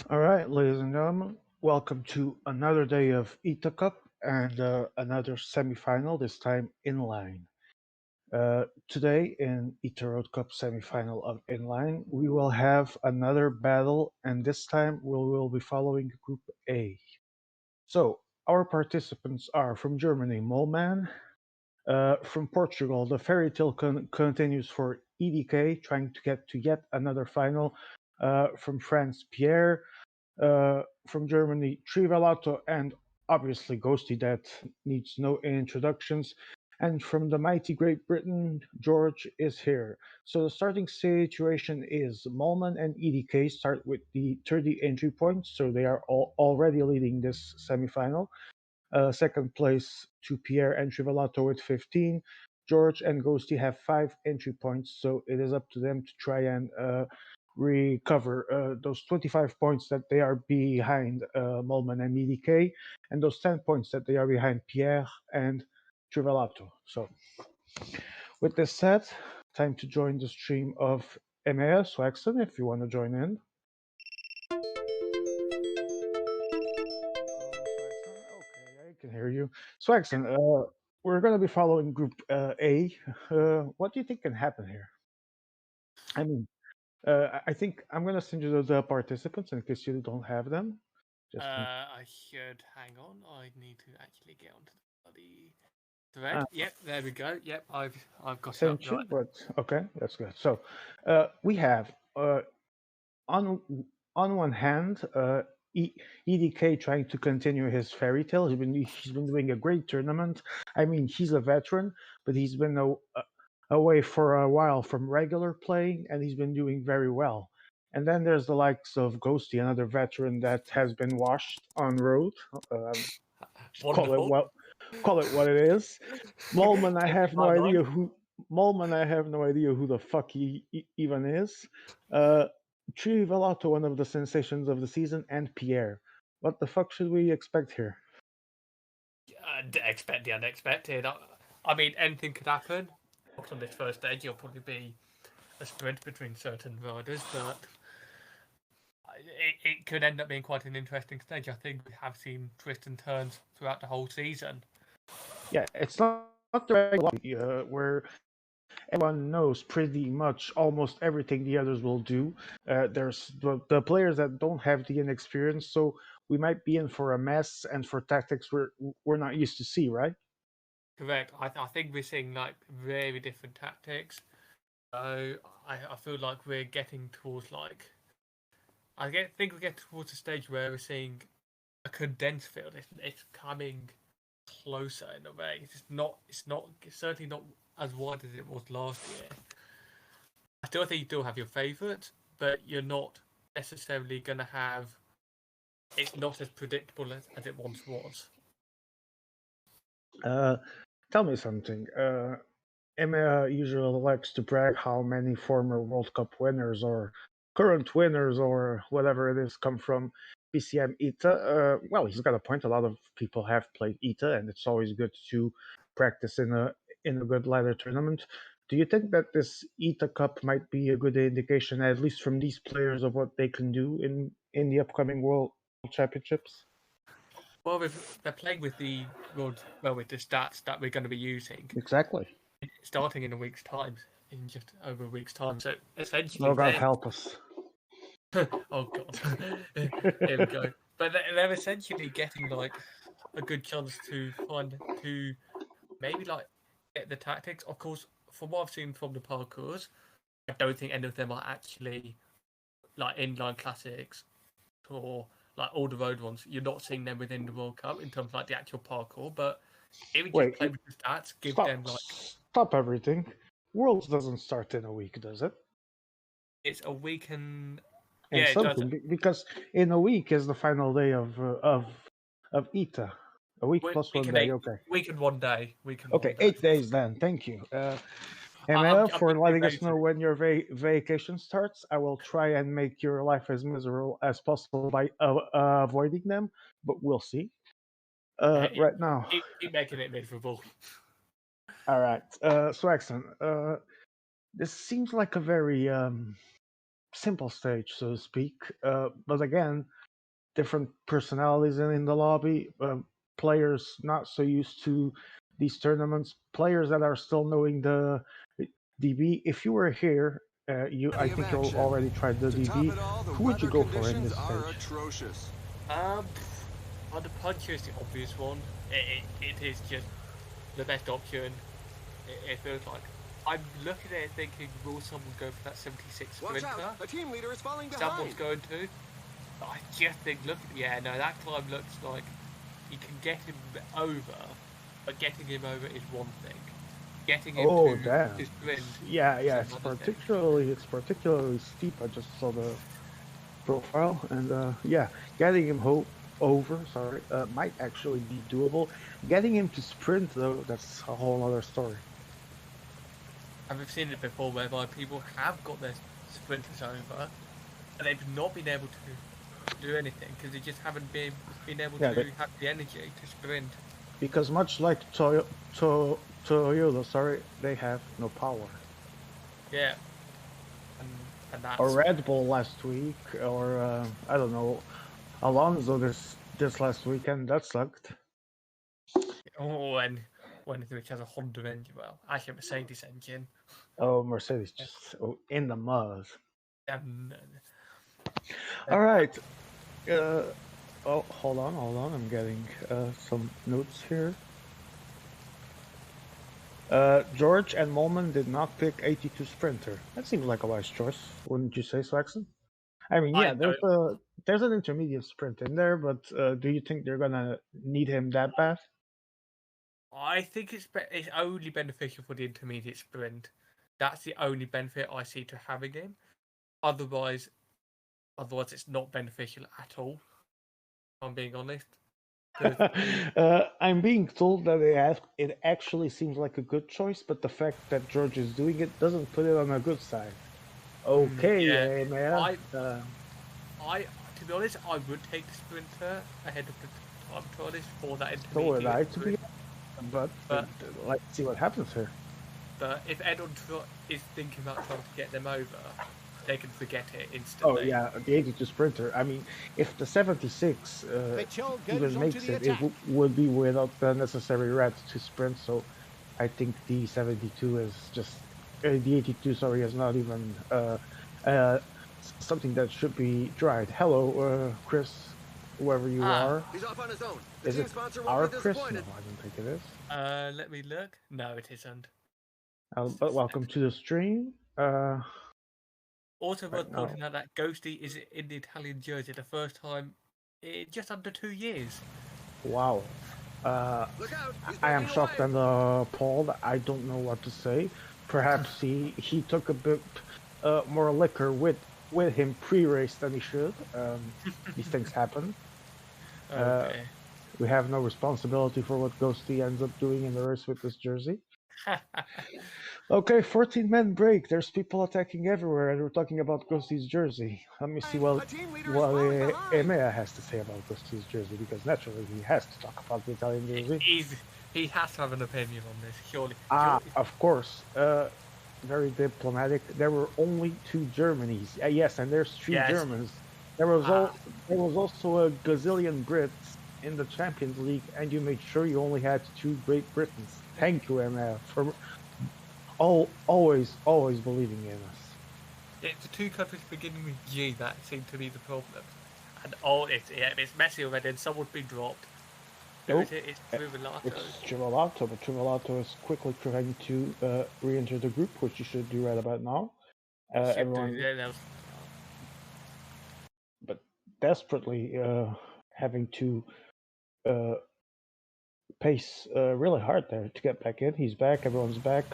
All right, ladies and gentlemen, welcome to another day of ITA Cup and another semifinal, this time Inline. Today in ITA Road Cup semifinal of Inline, we will have another battle, and this time we will be following Group A. So, our participants are from Germany, Molman. From Portugal, the fairy tale continues for EDK, trying to get to yet another final. From France, Pierre. From Germany, Trivelato, and obviously Ghosty that needs no introductions. And from the mighty Great Britain, George is here. So the starting situation is Molman and EDK start with the 30 entry points, so they are already leading this semifinal. Second place to Pierre and Trivelato with 15. George and Ghosty have 5 entry points, so it is up to them to try and recover those 25 points that they are behind Molman and EDK, and those 10 points that they are behind Pierre and Trivelato. So, with this said, time to join the stream of MAS. Waxon, if you want to join in. Okay, I can hear you. Swagson, we're going to be following Group A. What do you think can happen here? I mean, I think I'm going to send you the participants in case you don't have them. I should hang on. I need to actually get onto the thread. Yep, there we go. Yep, I've got sent it you, right. but okay, that's good. So we have on one hand, EDK trying to continue his fairy tale. He's been doing a great tournament. I mean, he's a veteran, but he's been away for a while from regular playing, and he's been doing very well. And then there's the likes of Ghosty, another veteran that has been washed on road. Call it Wonderful. what it is. Molman, I Changing have no my mind. idea who. Molman, I have no idea who the fuck he even is. Uh, Trivelato, one of the sensations of the season, and Pierre. What the fuck should we expect here? Expect the unexpected. I mean, anything could happen. On this first stage, you'll probably be a sprint between certain riders, but it could end up being quite an interesting stage. I think we have seen twists and turns throughout the whole season. Yeah, it's not the regular where everyone knows pretty much almost everything the others will do. There's the players that don't have the inexperience, so we might be in for a mess and for tactics we're not used to see, right? Correct. I think we're seeing like very different tactics. So I feel like we're getting towards like think we're getting towards a stage where we're seeing a condensed field. It's coming closer in a way. It's certainly not as wide as it was last year. I still think you do have your favourites, but you're not necessarily going to have. It's not as predictable as it once was. Tell me something. Emma usually likes to brag how many former World Cup winners or current winners or whatever it is come from PCM ITA. Well, he's got a point. A lot of people have played ITA, and it's always good to practice in a good ladder tournament. Do you think that this ITA Cup might be a good indication, at least from these players, of what they can do in the upcoming World Championships? Well, they're playing with the with the stats that we're going to be using. Exactly. Starting in a week's time, in just over a week's time. So essentially, Oh God, help us. oh god, here we go. But they're essentially getting like a good chance to maybe like get the tactics. Of course, from what I've seen from the parkours, I don't think any of them are actually like inline classics or like all the road ones. You're not seeing them within the World Cup in terms of like the actual parkour, but if we just Wait, play with the stats, give them like stop everything. Worlds doesn't start in a week, does it? it's a week and And yeah, it does. something because in a week is the final day of ITA. A week plus Week one and day. eight, Okay. week and 1 day, week and Okay, 1 day. 8 days then. Thank you. I'm Emma, for being letting us know evasive. when your vacation starts. I will try and make your life as miserable as possible by avoiding them, but we'll see. Right now. Keep making it miserable. All right. Swaxon, this seems like a very simple stage, so to speak. But again, different personalities in the lobby, players not so used to these tournaments, players that are still knowing the DB. If you were here, I Plenty of think you action. already tried the To top DB. it all, the Who would you weather go for in conditions this are stage? atrocious. The puncher is the obvious one. It is just the best option. It feels like. I'm looking at it thinking, will someone go for that 76 Watch sprinter? out! A team leader is falling Someone's behind. going to. But I just think, look, yeah, no, that climb looks like you can get him over, but getting him over is one thing. Getting him Oh to damn! sprint Yeah, is yeah. another thing. It's particularly steep. I just saw the profile, and yeah, getting him over, sorry, might actually be doable. Getting him to sprint though, that's a whole other story. And we've seen it before whereby people have got their sprinters over, and they've not been able to do anything because they just haven't been able Yeah, to have the energy to sprint. because much like Toyota, sorry, they have no power. Yeah, and Or that's Red Bull last week, or I don't know, Alonso this last weekend. That sucked. when which has a Honda engine, well, actually a Mercedes engine. Oh, Mercedes just in the mud. Um, All right. Uh, oh, hold on. I'm getting some notes here. George and Molman did not pick 82 Sprinter. That seems like a wise choice, wouldn't you say, Swaxon? I mean, I yeah, don't. there's an intermediate sprint in there, but do you think they're gonna need him that bad? I think it's only beneficial for the intermediate sprint. That's the only benefit I see to having him. Otherwise, it's not beneficial at all. If I'm being honest. I'm being told that it actually seems like a good choice, but the fact that George is doing it doesn't put it on a good side. Yeah, Okay, man. to be honest, I would take the sprinter ahead of the time trialist for that So would I, intermediate to be sprint. but let's see what happens here. But if Edon is thinking about trying to get them over, they can forget it Oh instantly. yeah, the 82 Sprinter. I mean, if the 76 even makes it, would be without the necessary red to sprint. So I think the 72 is just the 82. Sorry, is not even something that should be tried. Hello, Chris, whoever you are. He's off on his own. Is it our Chris? No, I don't think it is. Let me look. No, it isn't. But welcome to the stream. Also worth pointing out that Ghosty is in the Italian jersey the first time in just under 2 years. Wow. I am shocked and appalled. I don't know what to say. Perhaps he took a bit more liquor with him pre-race than he should. These things happen. Okay. We have no responsibility for what Ghosty ends up doing in the race with this jersey. Okay, 14-man break. There's people attacking everywhere, and we're talking about Ghosty's jersey. Let me see what Emea has to say about Ghosty's jersey, because naturally he has to talk about the Italian jersey. He has to have an opinion on this, surely. Of course. Very diplomatic. There were only 2 Germanys. Yes, and there's 3 Germans. There was also a gazillion Brits in the Champions League, and you made sure you only had 2 Great Britons. Thank you, Emea, for always believing in us. It's the 2 countries beginning with G that seem to be the problem. And it's messy already, and someone's been dropped. Nope. It's Trivelato. It's Trivelato, but Trivelato is quickly trying to re-enter the group, which you should do right about now. Everyone, but desperately having to pace really hard there to get back in. He's back. Everyone's back.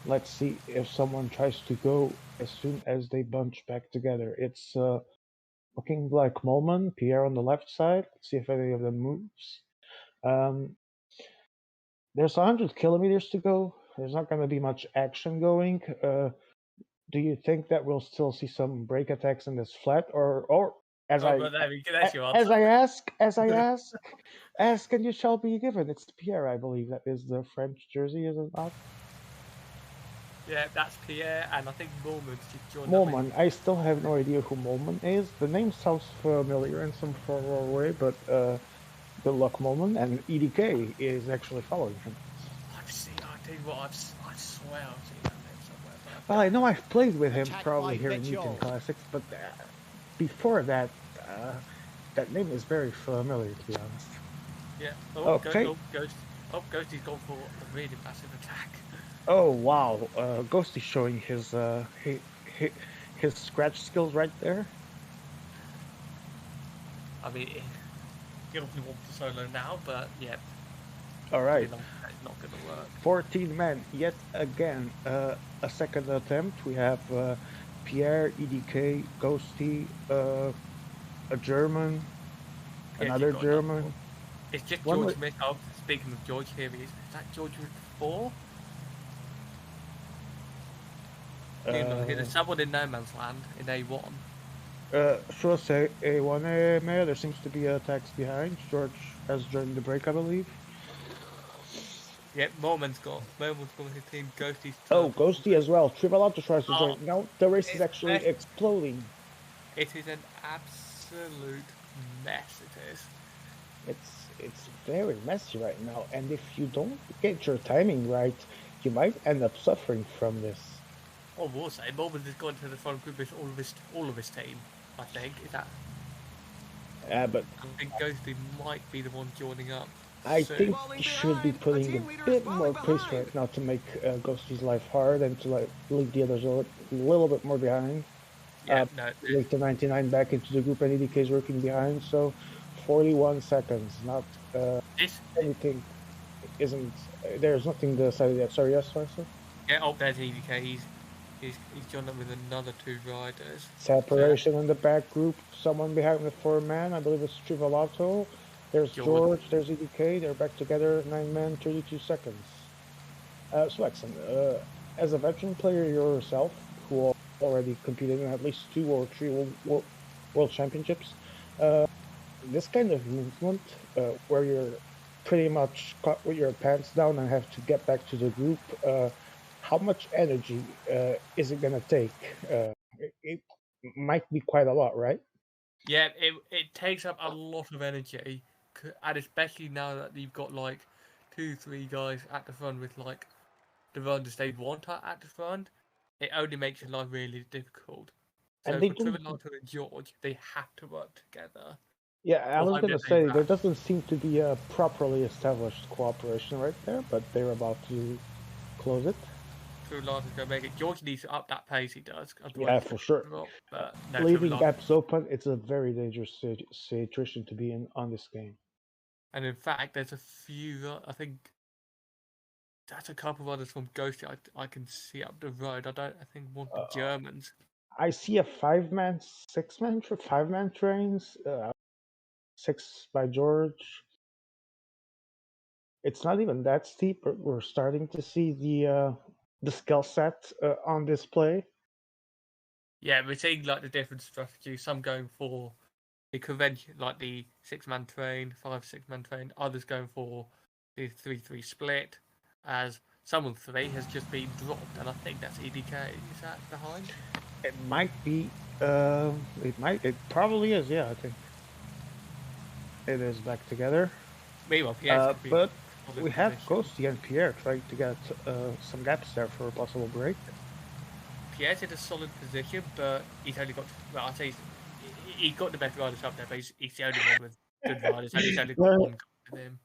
Let's see if someone tries to go as soon as they bunch back together. It's looking like Molman, Pierre on the left side. Let's see if any of them moves. There's 100 kilometers to go. There's not going to be much action going. Do you think that we'll still see some break attacks in this flat, or as I ask and you shall be given? It's Pierre, I believe, that is the French jersey, is it not? Yeah, that's Pierre, and I think Norman's just joined up. Molman. I still have no idea who Molman is. The name sounds familiar in some far way, but good luck, Molman. And EDK is actually following him. I tell you what, I swear I've seen that name somewhere, but Well, I know I've played with him Attack probably by here in Mitchell. Newton Classics, but before that, that name is very familiar, to be honest. yeah. Okay. Ghosty's gone for a really massive attack. Oh wow, Ghosty's showing his scratch skills right there. I mean, he obviously wants to solo now, but yeah. All right. It's not going to work. 14 men yet again. A second attempt. We have Pierre, EDK, Ghosty, a German, another German. It's just George Smith. Oh, speaking of George, here he is. Is that George with 4? There's someone in no man's land in A1. Sure say A1 Mayor. There seems to be attacks behind. George has joined the break, I believe. Yep, Mormon's got his team. Ghosty's. Oh, Ghosty as well. Trivalato tries to join. Now the race is actually exploding. It is an absolute mess. It is. It's very messy right now, and if you don't get your timing right, you might end up suffering from this. I will say, Mormon has gone to the front group with all of his team. I think is that. But I think Ghosty might be the one joining up. I think he should be putting a bit more pace right now to make Ghosty's life hard and to leave the others a little bit more behind. Yeah, leave the 99 back into the group, and EDK is working behind. So 41 seconds, not anything. Isn't there's nothing decided yet? Sorry, yes, sorry, sir. Yeah, there's EDK. He's joined up with another 2 riders. Separation in the back group. Someone behind the 4-man. I believe it's Trivalato. There's George. There's EDK. They're back together. 9 men, 32 seconds. Swexen, as a veteran player yourself, who already competed in at least 2 or 3 world championships, this kind of movement, where you're pretty much caught with your pants down and have to get back to the group, how much energy is it going to take? It might be quite a lot, right? Yeah, it takes up a lot of energy, and especially now that you've got like 2-3 guys at the front with like the runners they want at the front, it only makes your life really difficult. So and for Trivalato and George, they have to work together. Yeah, I was going to say, there doesn't seem to be a properly established cooperation right there, but they're about to close it. Trivalato is going to make it. George needs to up that pace, he does. Yeah, for sure. But no, leaving gaps open, it's a very dangerous situation to be in on this game. And in fact, there's a few, I think, that's a couple of others from Ghosty I can see up the road. I think one of the Germans. I see a 5-man, 5-man trains. 6 by George. It's not even that steep, but we're starting to see the skill set on display. Yeah, we're seeing like the different strategies. Some going for the convention, like the 6-man train, 5-6-man train. Others going for the 3-3 split. As someone 3 has just been dropped, and I think that's EDK. Is that behind? It might be. It probably is. Yeah, I think it is back together. Meanwhile, Pierre's but we have Ghosty and Pierre trying to get some gaps there for a possible break. Pierre's in a solid position, but he's only got. Well, I'd say he's got the best riders up there, but he's the only one with good riders, and he's only got one with him.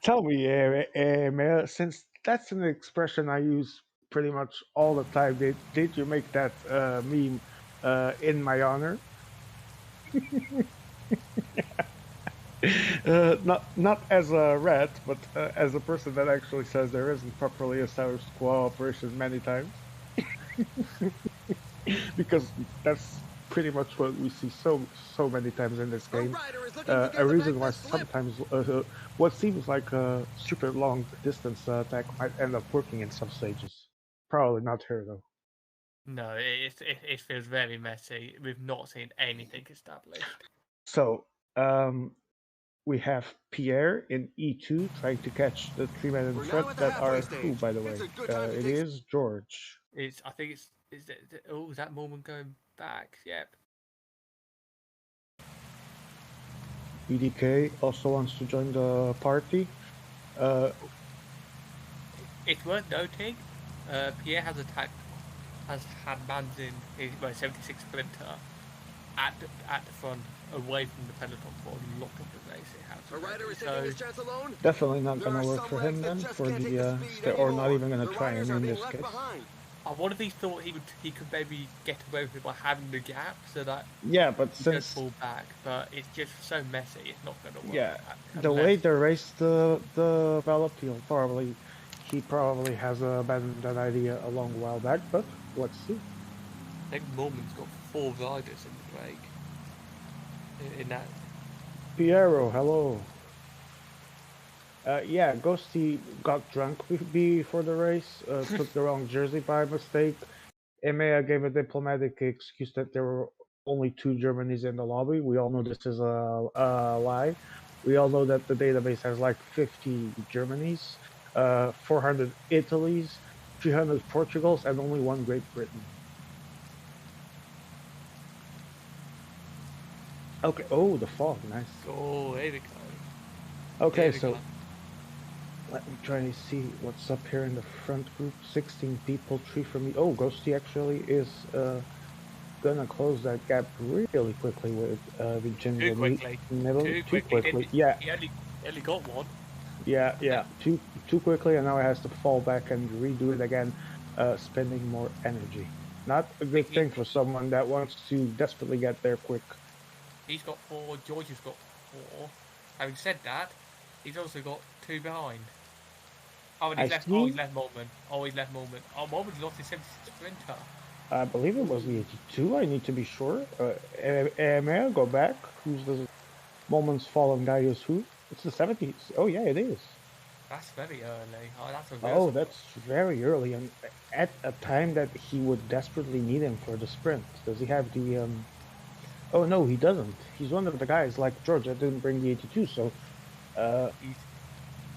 Tell me, Mayor, since that's an expression I use pretty much all the time, did you make that meme in my honor? Not as a rat, but as a person that actually says there isn't properly established cooperation many times. Because that's pretty much what we see so many times in this game. A reason why sometimes what seems like a super long distance attack might end up working in some stages. Probably not here though. No, it feels very messy. We've not seen anything established. So we have Pierre in E2 trying to catch the 3 men in front that are who, by the way? It is George. I think is that moment going back? Yep. EDK also wants to join the party. It's worth noting, Pierre has had bans in his 76 sprinter at the front, away from the peloton for a lot of the race. It has A rider already. is taking his chance alone. Definitely not There gonna are work some for legs him that then, just for can't take the, the speed or not anymore. even gonna The try riders him are in being this left case. behind. I wonder if he thought he could maybe get away with it by having the gap so that Yeah, but he could since, pull back, but it's just so messy. It's not going to work. yeah, the way the race developed, he probably has abandoned that idea a long while back, but let's see. I think Norman's got 4 riders in the break. In that, Piero, hello. Yeah, Ghosty got drunk before the race, took the wrong jersey by mistake. EMEA gave a diplomatic excuse that there were only 2 Germanys in the lobby. We all know this is a lie. We all know that the database has like 50 Germanys, 400 Italies, 300 Portugals, and only 1 Great Britain. Okay. Oh, the fog. Nice. oh, here we go. Okay, Here we so go. let me try to see what's up here in the front group. 16 people, 3 for me. Oh, Ghosty actually is gonna close that gap really quickly with Vincenzo. Too quickly. Middle. Too Too quickly. Yeah, He only got one. yeah. Too quickly, and now it has to fall back and redo it again, spending more energy. Not a good thing for someone that wants to desperately get there quick. He's got 4. George has got 4. Having said that, he's also got 2 behind. Oh, and he's left Mormon. He's left Mormon. Oh, Mormon's lost his 76 sprinter. I believe it was the 82. I need to be sure. May I go back? Who's the moment's fallen guy? Is who? It's the 70s. Oh yeah, it is. That's very early. Oh, that's a Oh, that's very early, and at a time that he would desperately need him for the sprint. Does he have the? Oh no, he doesn't. He's one of the guys like George that didn't bring the 82, so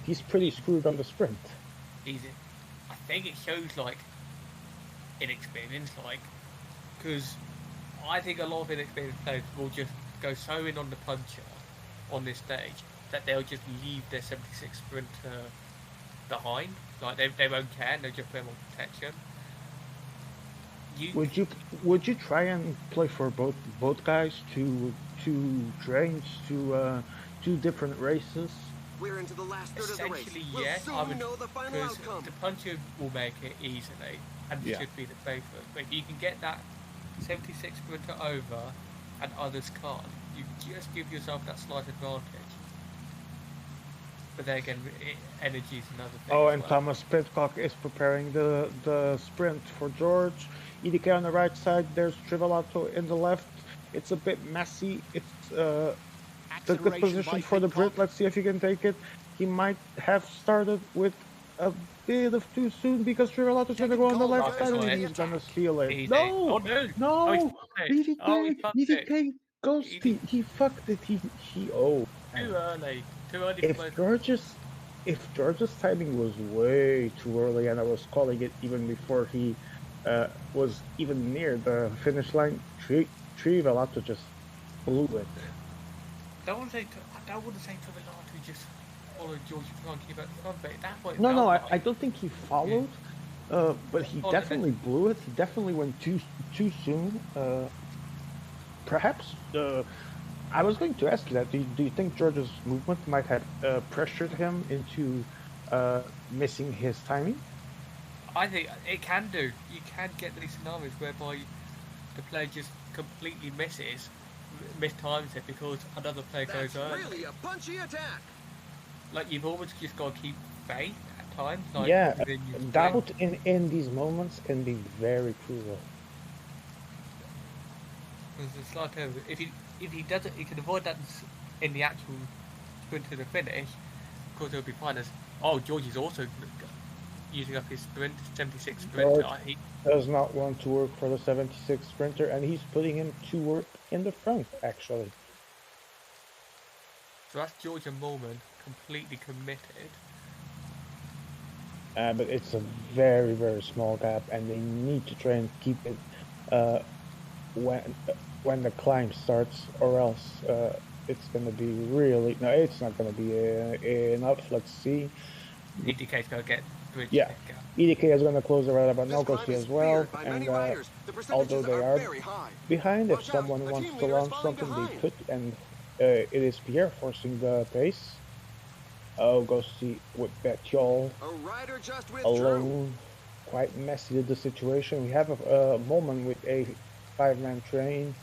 he's pretty screwed on the sprint. I think it shows like inexperience, like, because I think a lot of inexperienced players will just go so in on the puncher on this stage that they'll just leave their 76 sprinter behind. Like they won't care, and they'll just put him on protection. Would you try and play for both guys, two trains, two different races? We're into the last third of the race. Essentially, We'll yes, soon I would, know the final because outcome. the puncher will make it easily and should be the favourite. But if you can get that 76 sprinter over and others can't, you just give yourself that slight advantage. But then again, energy is another thing. Oh, and Thomas Pitcock is preparing the sprint for George. EDK on the right side. There's Trivelato in the left. It's a bit messy. It's the good position for the Brit. Let's see if he can take it. He might have started with a bit of too soon because Trivelato's going to go on the left side and he's going to steal it. No! EDK goes. He fucked it. Oh. Too early. If George's timing was way too early and I was calling it even before he was even near the finish line, Trivelato just blew it. I don't want to say Trivelato just followed George Frankie about the front, but that point. No, I don't think he followed, but he definitely blew it. He definitely went too soon. Perhaps. I was going to ask you that. Do you think George's movement might have pressured him into missing his timing? I think it can do. You can get these scenarios whereby the player just completely mistimes it because another player goes early. That's really a punchy attack. Like, you've always just got to keep faith at times. Like, yeah, doubt in these moments can be very cruel. It's like if he doesn't, he can avoid that in the actual sprint to the finish. Of course, it'll be fine. George is also using up his 76 sprinter. He does not want to work for the 76 sprinter, and he's putting him to work in the front, actually. So that's George and Mormon completely committed. but it's a very, very small gap, and they need to try and keep it uh, when the climb starts, or else it's going to be really no. It's not going to be enough. Let's see. EDK's gonna get bridge Yeah, that gap. EDK is going to close the right about This now. climb Ghosty is as well, feared by and many riders. The although percentages they are are very high. behind, if Watch out, someone a wants team to leader is launch falling something, they behind. could, and it is Pierre forcing the pace. Oh, Ghosty with Betjol A rider just withdrew. alone. Quite messy the situation. We have a moment with a 5-man train,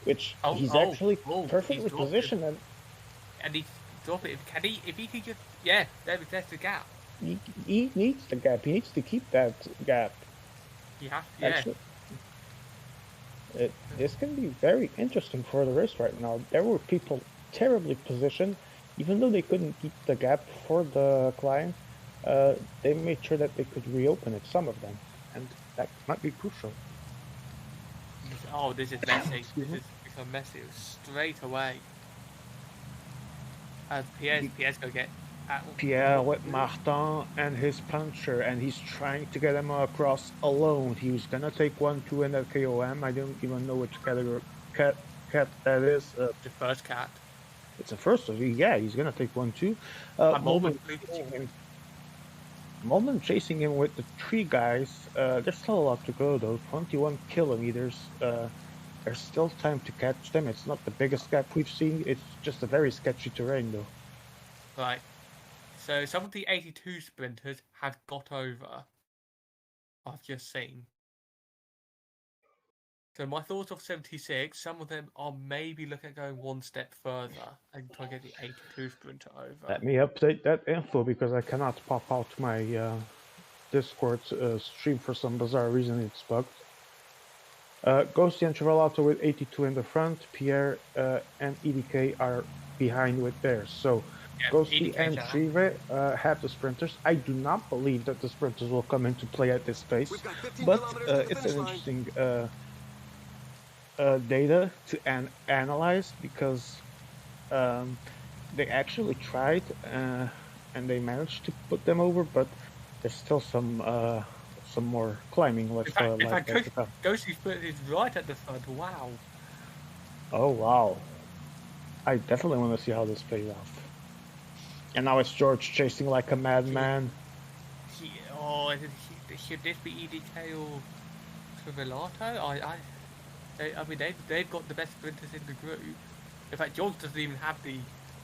which he's actually He's perfectly dropped positioned, it. And he's drop it. Can he? If he can just, yeah, there's the gap. and he needs the gap. He needs to keep that gap. You have, yeah. Actually, this can be very interesting for the race right now. There were people terribly positioned, even though they couldn't keep the gap for the climb. They made sure that they could reopen it, some of them, and that might be crucial. Oh, this is messy. This is become messy straight away. As Pierre's gonna get. Pierre with Martin and his puncher, and he's trying to get him across alone. He was gonna take 1-2 in that KOM. I don't even know which category cat that is. The first cat. It's the first of yeah. He's gonna take 1-2. Moment chasing him with the 3 guys. There's still a lot to go though. 21 kilometers. There's still time to catch them. It's not the biggest gap we've seen. It's just a very sketchy terrain though. Right. So some of the 82 sprinters have got over. I've just seen. So my thoughts of 76, some of them are maybe looking at going one step further and try to get the 82 sprinter over. Let me update that info because I cannot pop out my Discord stream for some bizarre reason. It's bugged. Ghosty and Trivelato with 82 in the front. Pierre and EDK are behind with theirs. So Yeah, Ghosty EDK and down. Trive have the sprinters. I do not believe that the sprinters will come into play at this pace, We've got 15 but kilometers to the it's finish an line. interesting data to analyze because they actually tried and they managed to put them over, but there's still some more climbing left. In fact, Ghosty's foot is right at the front. Wow. Oh wow! I definitely want to see how this plays out. And now it's George chasing like a madman. Should this be EDK or Trivelato? I mean, they've got the best sprinters in the group. In fact, George doesn't even have the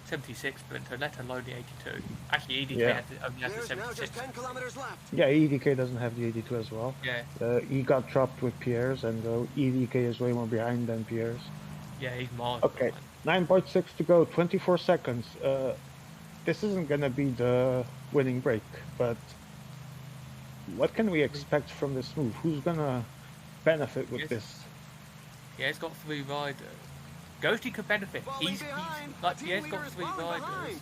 76 sprinter, let alone the 82. Actually, EDK only has the There's now 76. just 10 kilometers left. Yeah, EDK doesn't have the 82 as well. Yeah. He got dropped with Pierre's, and EDK is way more behind than Pierre's. Yeah, he's miles Okay, behind. 9.6 to go, 24 seconds. This isn't gonna be the winning break, but what can we expect from this move? Who's gonna benefit with this? Yeah, he's got 3 riders. Ghosty could benefit. He's like, yeah, he's got 3 riders.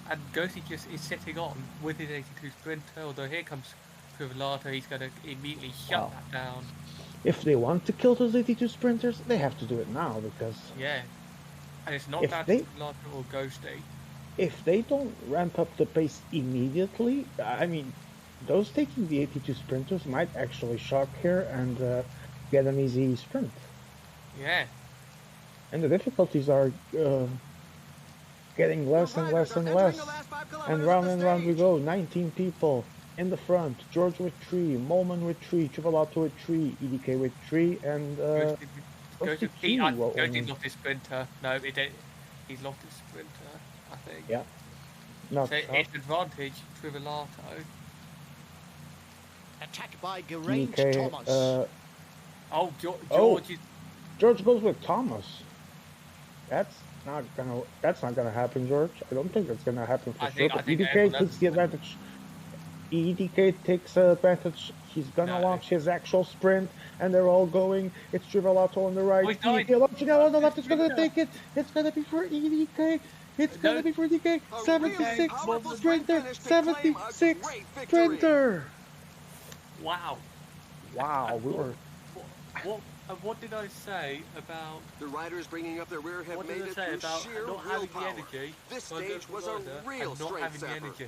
And Ghosty just is sitting on with his 82 sprinter, although here comes Trivelato, he's going to immediately shut that down. If they want to kill those 82 sprinters, they have to do it now because... Yeah. And it's not down to Trivelato or Ghosty. If they don't ramp up the pace immediately, I mean, those taking the 82 sprinters might actually shock here and get an easy sprint. Yeah. And the difficulties are getting less and less and less. And round we go. 19 people in the front. George with 3, Molman with 3, Trivelato with 3, EDK with 3, and Ghosty lost his sprinter. No, he's lost his sprinter, I think. Yeah. So it's advantage Trivelato. Attack by Geraint Thomas. George goes with Thomas. That's not gonna happen, George. I don't think that's gonna happen for sure. But EDK takes the advantage. EDK takes advantage. He's gonna launch his actual sprint, and they're all going. It's Trivelato on the right. EDK launching out on the left. It's gonna take it. It's gonna be for EDK. It's gonna be for EDK. 76 sprinter. 76 sprinter. Wow. Wow, we were. What what did I say about? The riders bringing up their rear have What made did I it say through about sheer not having the willpower. energy? This for a good stage was a rider real and not strength having the sapper. energy.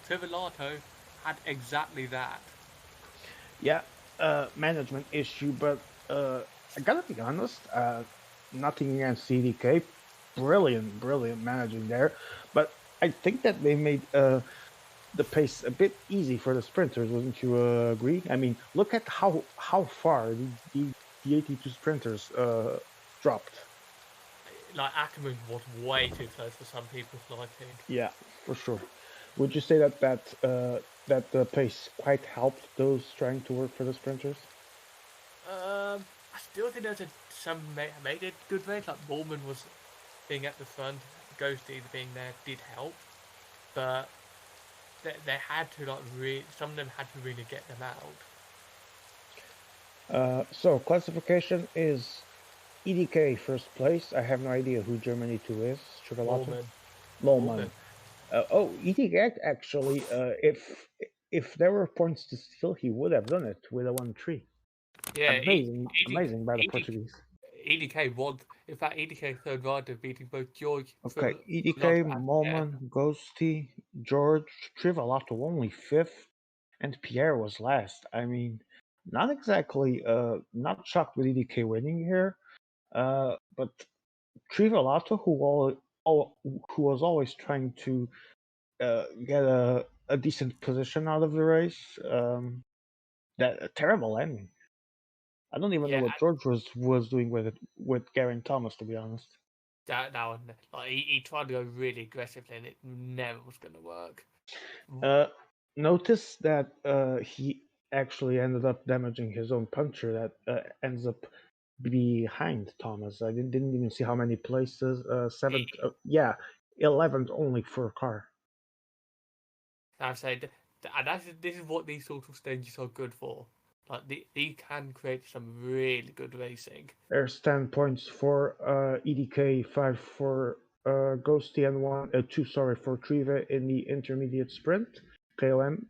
Trivelato had exactly that. Yeah, management issue, but I gotta be honest. Nothing against CDK, brilliant managing there, but I think that they made the pace a bit easy for the sprinters. Wouldn't you agree? I mean, look at how far the 82 sprinters dropped. Like Ackerman was way too close for some people's liking. Yeah, for sure. Would you say that the pace quite helped those trying to work for the sprinters? I still think some made it good race. Like Ballman was being at the front, Ghosty being there did help, but they had to some of them had to really get them out. So classification is EDK first place. I have no idea who Germany 2 is. Chevalato? Molman. EDK actually, if there were points to steal, he would have done it with a 1-3. Yeah, Amazing by the Portuguese. EDK won. In fact, EDK third rider beating both George. Okay, EDK, Molman, Ghosty, George, Trivalato only fifth, and Pierre was last. I mean, not exactly, not shocked with EDK winning here, but Trivalato, who was always trying to get a decent position out of the race, that a terrible ending. I don't even know what George was doing with Geraint Thomas, to be honest. That one, like he tried to go really aggressively, and it never was going to work. Notice that he actually ended up damaging his own puncher that ends up behind Thomas. I didn't even see how many places. Seventh, 11th only for a car. I've said, and this is what these sort of stages are good for. Like they can create some really good racing. There's 10 points for EDK, 5 for Ghosty, and 2 for Trive in the intermediate sprint. KOM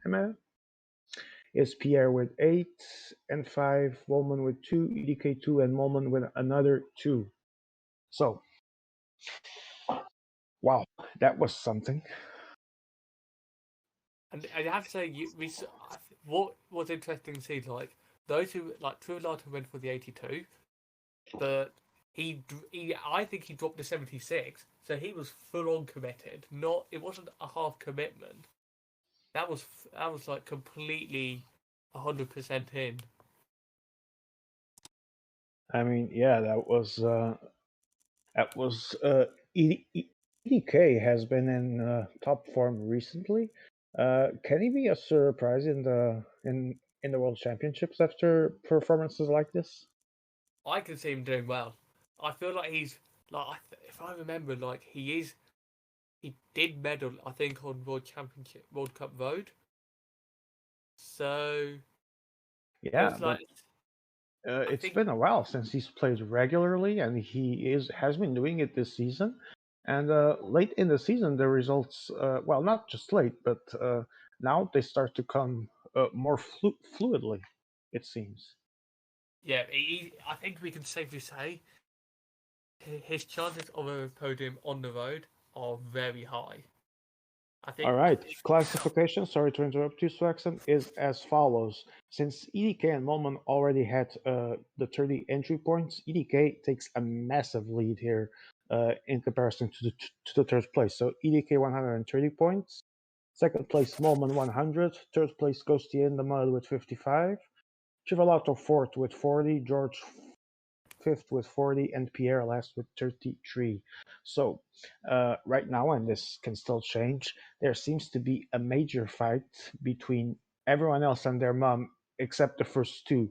is Pierre with 8 and 5, Wolman with 2, EDK 2, and Molman with another 2. So, wow, that was something. And I have to say, what was interesting to see, like those who like Trivalato went for the 82, but I think he dropped the 76, so he was full on committed. It wasn't a half commitment. That was like completely 100% in. I mean, yeah, that was EDK has been in top form recently. Can he be a surprise in the World Championships after performances like this? I can see him doing well. I feel like he's like if I remember, like he did medal I think on World Cup Road. So yeah, it's been a while since he's played regularly, and he has been doing it this season. And late in the season, the results, well, not just late, but now they start to come more fluidly, it seems. Yeah, I think we can safely say his chances of a podium on the road are very high. All right, classification, sorry to interrupt you, Swaxon, is as follows. Since EDK and Molman already had the 30 entry points, EDK takes a massive lead here in comparison to the third place. So EDK 130 points, second place Molman 100, third place Ghosty in the Mud with 55, Chivalato fourth with 40, George fifth with 40, and Pierre last with 33. So right now, and this can still change, there seems to be a major fight between everyone else and their mom, except the first two.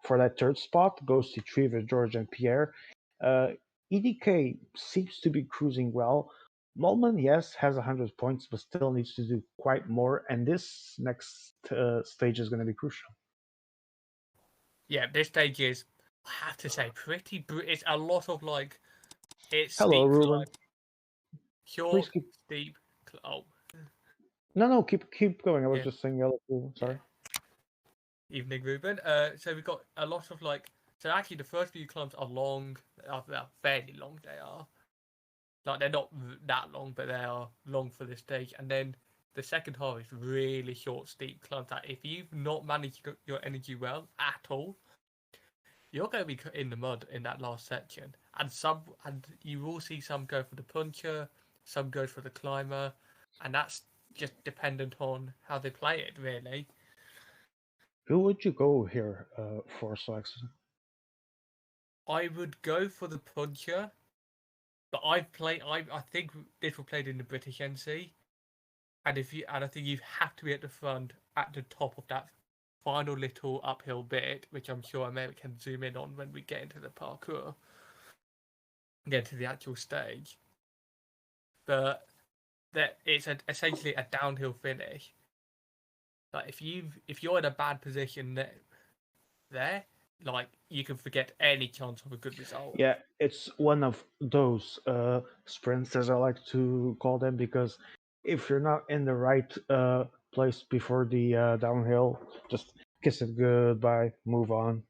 For that third spot goes to Trevor, George, and Pierre. EDK seems to be cruising well. Molman, yes, has 100 points, but still needs to do quite more, and this next stage is going to be crucial. Yeah, this stage is, I have to say, pretty. It's a lot of like. It's Hello, steep Ruben. climb, short, steep. Oh. No, keep going. I was just saying hello. Sorry. Yeah. Evening, Ruben. So we've got a lot of like So actually, the first few climbs are long. They're fairly long. They are like they're not that long, but they are long for this stage. And then the second half is really short, steep climbs. That if you've not managed your energy well at all, you're going to be in the mud in that last section. And you will see some go for the puncher, some go for the climber, and that's just dependent on how they play it, really. Who would you go here for selection? I would go for the puncher, but I think this was played in the British NC, and I think you have to be at the front, at the top of that final little uphill bit, which I'm sure America can zoom in on when we get into the parkour, get to the actual stage. But that it's essentially a downhill finish. Like if you're in a bad position there, like you can forget any chance of a good result. Yeah, it's one of those sprints, as I like to call them, because if you're not in the right place before the downhill, just kiss it goodbye, move on.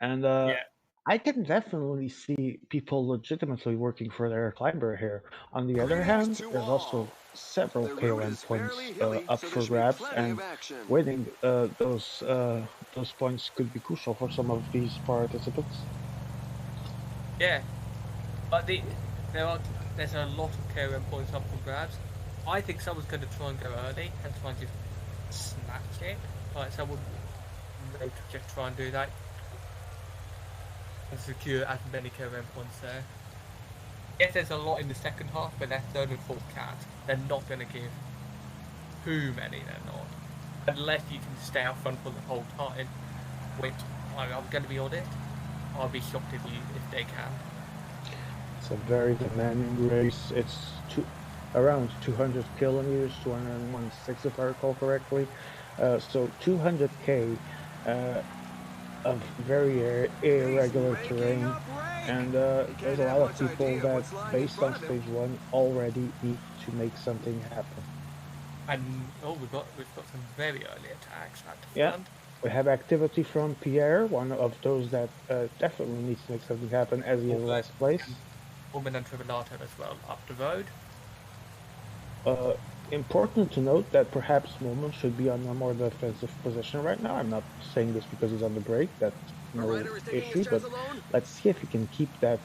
And Yeah. I can definitely see people legitimately working for their climber here. On the other Greetings hand, to there's also all. several The route KOM is points fairly hilly, up so there for should be grabs, plenty and of action. winning those points could be crucial for some of these participants. Yeah, but there's a lot of KOM points up for grabs. I think someone's going to try and go early and try and just snatch it. Like someone may just try and do that and secure as many KOM points there. Yes, there's a lot in the second half, but they're third and fourth cats. They're not going to give too many. They're not, unless you can stay out front for the whole time. Which I'm going to be honest, I'll be shocked if they can. It's a very demanding race. It's around 200 kilometers, 216 if I recall correctly. So 200k of very irregular terrain, and there's a lot of people that, based on stage one, already need to make something happen. And we've got some very early attacks at the Yeah, front. we have activity from Pierre, one of those that definitely needs to make something happen as he is last place. Woman and Trivelato as well up the road. Important to note that perhaps Moment should be on a more defensive position right now. I'm not saying this because he's on the break. That's no issue, but let's see if he can keep that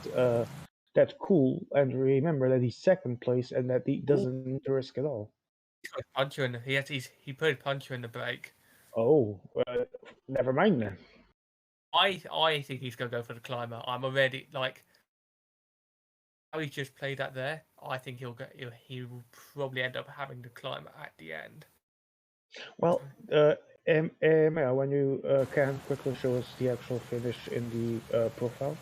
cool and remember that he's second place and that he doesn't need to risk at all. He's got a puncher in he put a puncher in the break. Oh, never mind then. I think he's gonna go for the climber. I'm already like how he just played that there. I think he will probably end up having the climber at the end. Well, Maya, when you can quickly show us the actual finish in the profile.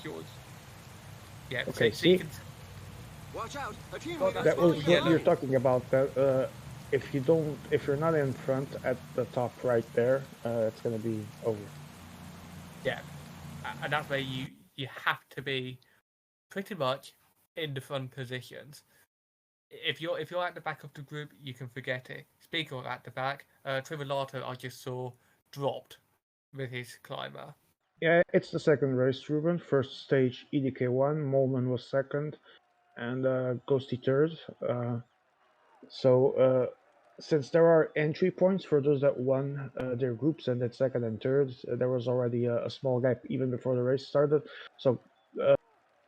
Yours. Yeah. Okay. So you can. Watch out! A team That was what you're talking about. That if you're not in front at the top right there, it's gonna be over. Yeah, and that's where you have to be pretty much in the front positions. If you're at the back of the group, you can forget it. Speaking of at the back, Trivelato I just saw dropped with his climber. Yeah, it's the second race, Ruben. First stage, EDK won. Molman was second, and Ghosty third. So since there are entry points for those that won their groups and that second and third, there was already a small gap even before the race started. So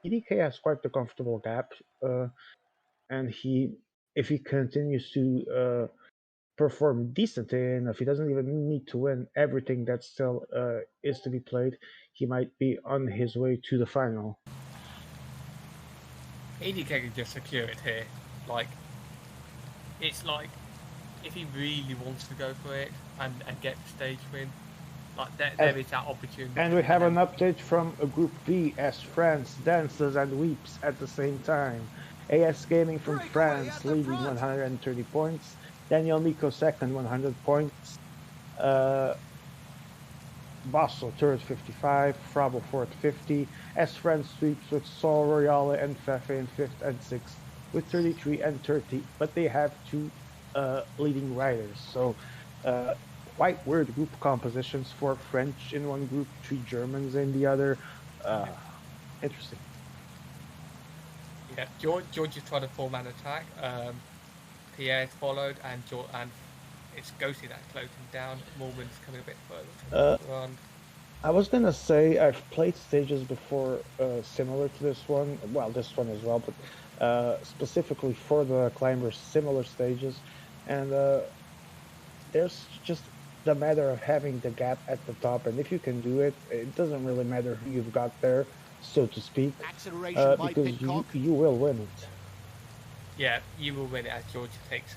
EDK has quite a comfortable gap, and if he continues to perform decently enough, he doesn't even need to win everything that still is to be played. He might be on his way to the final. EDK can just secure it here. Like, it's like if he really wants to go for it and get the stage win, like there is that opportunity. And we have an update from Group B as France dances and weeps at the same time. AS Gaming from France leading 130 points. Daniel Miko second, 100 points. Basel third, 55. Frabo fourth, 50. S France sweeps with Sol Royale and Fefe in fifth and sixth with 33 and 30. But they have two leading riders. So quite weird group compositions. 4 French in one group, 3 Germans in the other. Interesting. Yeah, George is trying to form an attack. Pierre's followed, and it's Ghosty that's closing down. Mormon's coming a bit further to the front. I was gonna say I've played stages before similar to this one. Well, this one as well, but specifically for the climbers, similar stages, and there's just the matter of having the gap at the top, and if you can do it, it doesn't really matter who you've got there, so to speak, because you will win it. Yeah, you will win it as George takes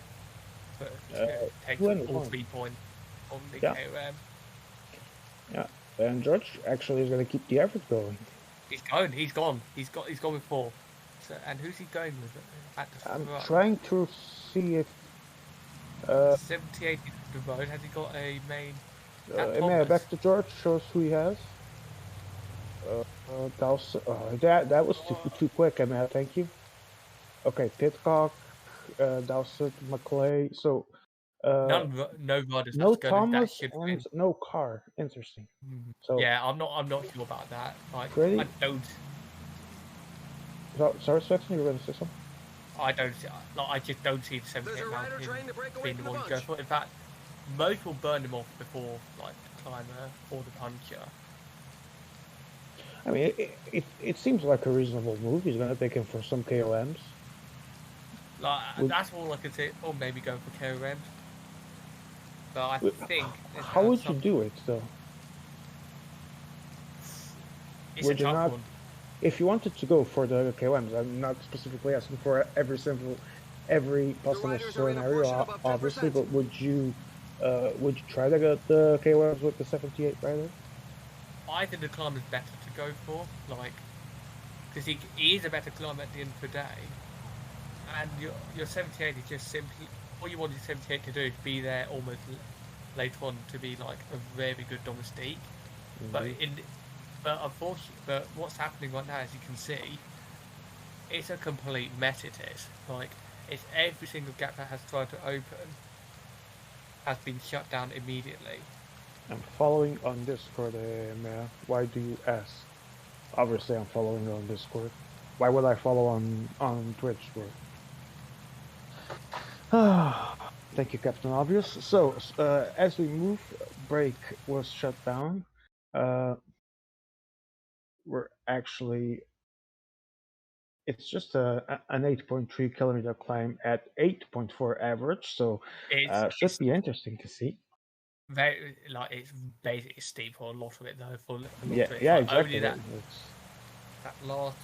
all 3 points on the KOM. Yeah, and George actually is going to keep the effort going. He's gone. He's gone with 4. So, and who's he going with at the front? I'm trying to see if 78 the road. Has he got a main? Back to George shows who he has. That was too quick, Emma. Thank you. Okay, Pitcock, Dowsett, McClay. So no riders. No Thomas and no car. Interesting. So yeah, I'm not sure about that. Like, pretty... I don't. Sorry, Sexton, you were going to say something? I don't. Like, I just don't see the 78 mountain being the one to go for. In fact, most will burn him off before like the climber or the puncher. I mean, it seems like a reasonable move. He's going to take him for some KOMs. Like, that's all I can say. Or maybe go for KOMs. But I think... How would you do it, though? It's a tough one. If you wanted to go for the KOMs, I'm not specifically asking for every possible scenario, obviously, but would you try to get the KOMs with the 78 rider? I think the climber is better to go for, like, because he is a better climber at the end of the day, and your 78 is just simply, all you want your 78 to do is be there almost later on to be like a very good domestique. Mm-hmm. But unfortunately, what's happening right now, as you can see, it's a complete mess. It is like it's every single gap that has tried to open has been shut down immediately. I'm following on Discord, Maya. Why do you ask? Obviously, I'm following on Discord. Why would I follow on Twitch? Thank you, Captain Obvious. So, as we move, break was shut down. We're actually... It's just an 8.3 kilometer climb at 8.4 average, so should be interesting to see. Very, like, it's basically steep for a lot of it though. For a lot of it. Yeah, like, exactly. Only that last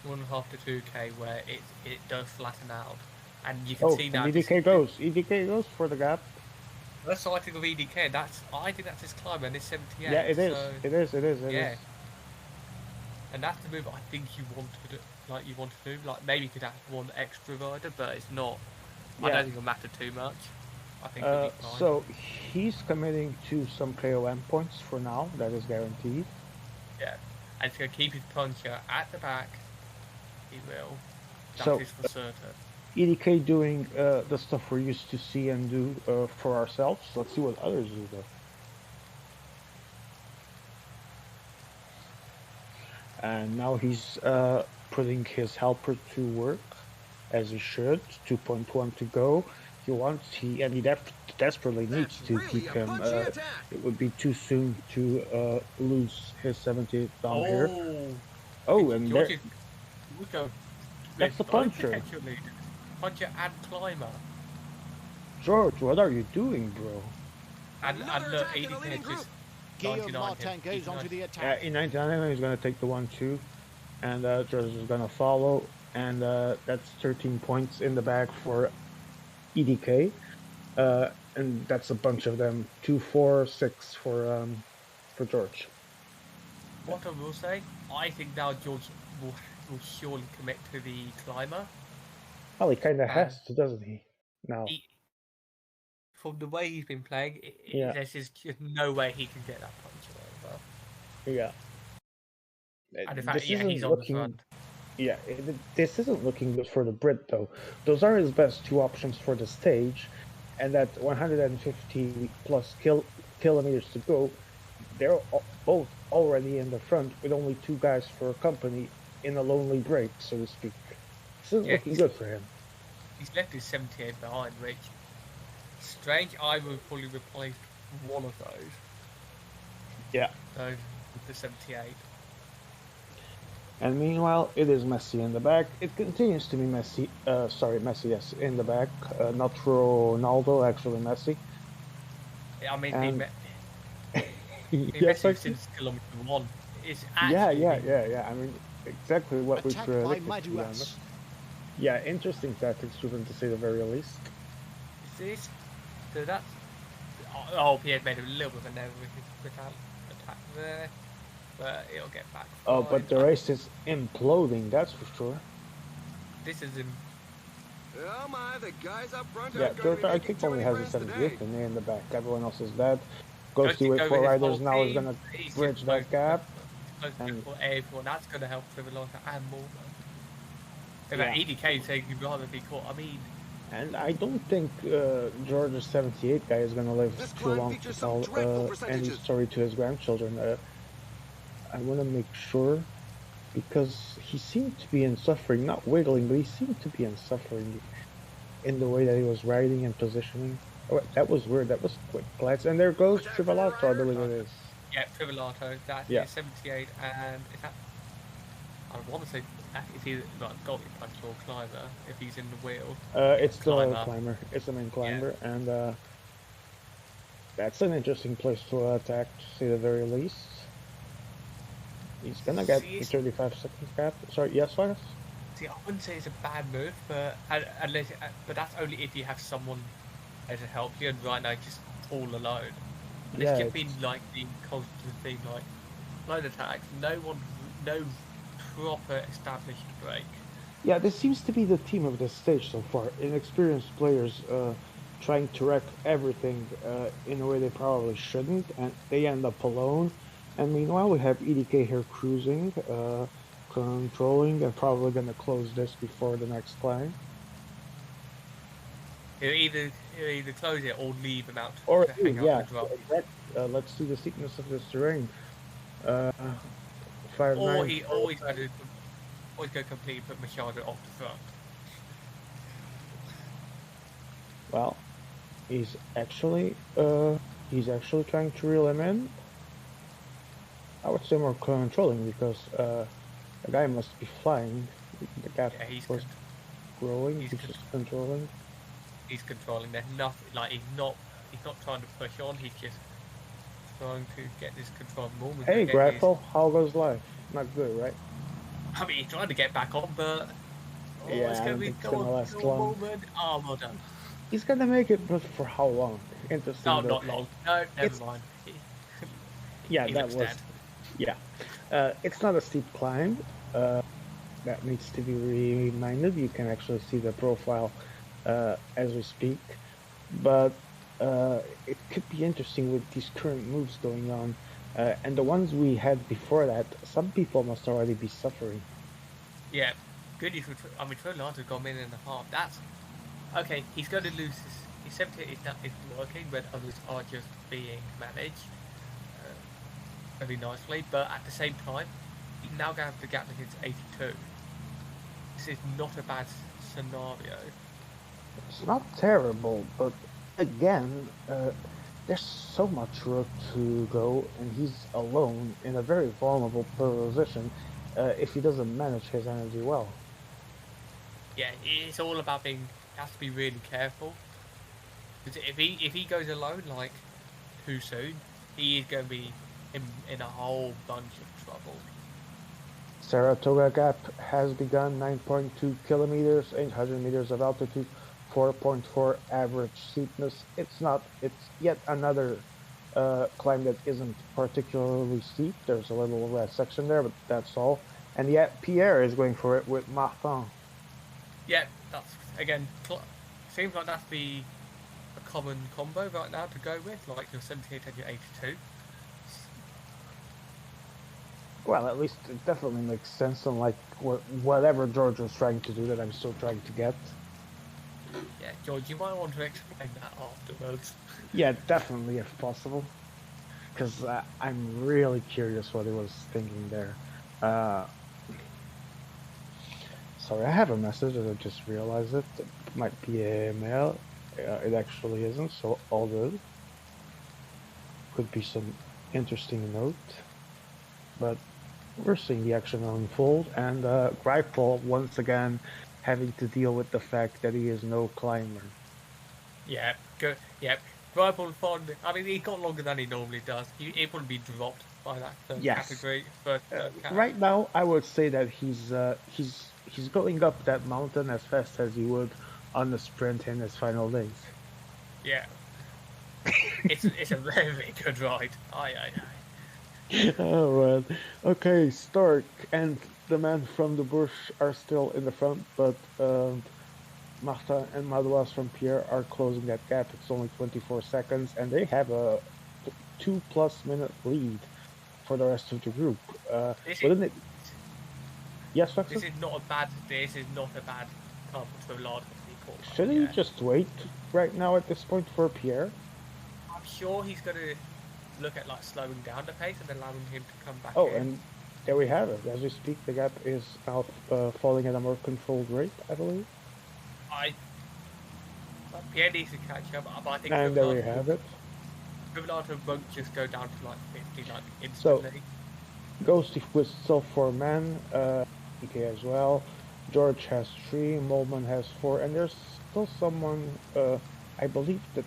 1.5 to 2k where it does flatten out, and you can see now. EDK goes for the gap. The sighting of EDK. I think that's his climb, and it's 78. Yeah, it is. So, it is. Yeah. And that's the move I think you want to do. Like you want to do. Like maybe you could have one extra rider, but it's not. Yeah. I don't think it'll matter too much. I think it'll be fine. So he's committing to some KOM points for now. That is guaranteed. Yeah, and he's going to keep his puncher at the back. He will. That is for certain. EDK doing the stuff we're used to see and do for ourselves. Let's see what others do though. And now he's putting his helper to work, as he should. 2.1 to go. He desperately needs to keep him. It would be too soon to lose his 78 down here. Oh, and there... That's the puncher. Puncher and climber. George, what are you doing, bro? And look, EDK just... Guillaume Martin goes onto the attack. In 99, he's going to take the 1-2, and George is going to follow, and that's 13 points in the bag for EDK, and that's a bunch of them. 2, 4, 6 for George. What I will say, I think now George will surely commit to the climber. Well, he kind of has to, doesn't he? Now. From the way he's been playing, there's just no way he can get that punch over. Yeah. And in fact, he's on the front. Yeah, this isn't looking good for the Brit, though. Those are his best 2 options for the stage, and at 150 plus kilometers to go, they're both already in the front with only 2 guys for company in a lonely break, so to speak. This is looking good for him. He's left his 78 behind, which strange. I would probably replace one of those. Yeah. Those with the 78. And meanwhile, it is Messi in the back. It continues to be Messi. Messi, yes, in the back. Not Ronaldo, actually Messi. I mean, and... Messi since kilometer 1 is actually... Yeah. I mean, exactly what we predicted, to be honest. Yeah, interesting tactics for them, to say the very least. Is this? So that's... Oh, Pierre made a little bit of an error with that attack there. But it'll get back. Oh, but the race is imploding, that's for sure. This is in... Oh my, the guys up front yeah, Georgia, I think, only has a 78 and they're in the back. Everyone else is dead. Goes to with 4 riders now, is going to bridge that gap. And for everyone, that's going to help Trivalota and more. About EDK saying he'd rather be caught. I mean... And I don't think George's 78 guy is going to live too long to tell any story to his grandchildren. I want to make sure, because he seemed to be in suffering, not wiggling, but he seemed to be in suffering in the way that he was riding and positioning. Oh, that was weird. That was quick glance. And there goes Trivalato, I believe it is. Yeah, Trivalato. That's 78, and is that... I want to say it's either goalie plus or climber if he's in the wheel. It's the climber. It's the main climber, and that's an interesting place to attack, to say the very least. He's gonna get the 35 seconds gap. Sorry, yes, Lars? See, I wouldn't say it's a bad move, but that's only if you have someone there to help you. And right now, just all alone. And it's just been like the constant thing, like load attacks. No proper established break. Yeah, this seems to be the theme of this stage so far. Inexperienced players trying to wreck everything in a way they probably shouldn't, and they end up alone. And meanwhile, we have EDK here cruising, controlling, and probably going to close this before the next climb. He'll either close it or leave him out. Or hang out and drop. Let's see the steepness of this terrain. Or he always go completely put Machado off the front. Well, he's actually trying to reel him in. I would say more controlling, because the guy must be flying. The gap was growing. He's just controlling. He's controlling. There's nothing like he's not trying to push on. He's just trying to get this control moment. Hey, Grapple, how goes life? Not good, right? I mean, he's trying to get back on, but it's gonna last long. Moment. Oh, well done. He's gonna make it, but for how long? Interesting. No, not long. No, never mind. That was. Dead. Yeah, it's not a steep climb. That needs to be reminded. You can actually see the profile as we speak, but it could be interesting with these current moves going on, and the ones we had before that. Some people must already be suffering. Yeah, good. I mean, Trollant has gone minute and a half. That's okay. He's going to lose his 78 is working, but others are just being managed very nicely. But at the same time, he's now going to have the gap against 82. This is not a bad scenario. It's not terrible, but again, there's so much road to go, and he's alone in a very vulnerable position if he doesn't manage his energy well. Yeah, it's all about he has to be really careful. Because if he goes alone, like, too soon, he is going to be in a whole bunch of trouble. Saratoga Gap has begun, 9.2 kilometers, 800 meters of altitude, 4.4 average steepness. It's yet another climb that isn't particularly steep. There's a little red section there, but that's all. And yet Pierre is going for it with Martin. Yeah, that's, again, seems like that's a common combo right now to go with, like your 78 and your 82. Well, at least it definitely makes sense, unlike whatever George was trying to do that I'm still trying to get. Yeah, George, you might want to explain that afterwards. Yeah, definitely, if possible. Because I'm really curious what he was thinking there. Sorry, I have a message and I just realized it. It might be a mail. It actually isn't, so all good. Could be some interesting note. But we're seeing the action unfold, and Greifel once again having to deal with the fact that he is no climber. Yeah, good. Yeah, Gribble Fond. I mean, he got longer than he normally does. He would be dropped by that third category. Right now, I would say that he's going up that mountain as fast as he would on the sprint in his final days. Yeah, it's a very, very good ride. Aye. Oh man. Okay, Stark and the man from the bush are still in the front, but Marta and Madouas from Pierre are closing that gap. It's only 24 seconds, and they have a 2+ minute lead for the rest of the group. Wouldn't it? Yes, Fox? This is not a bad time for Lard. Should he just wait right now at this point for Pierre? I'm sure he's going to look at like slowing down the pace and allowing him to come back. Oh, and there we have it. As we speak, the gap is now falling at a more controlled rate, I believe. Pierre needs to catch up, but I think. And there we have it. Rivaldo won't just go down to like 50 like instantly. So, Ghosty with still 4 men, EK as well. George has 3, Moldman has 4, and there's still someone. I believe that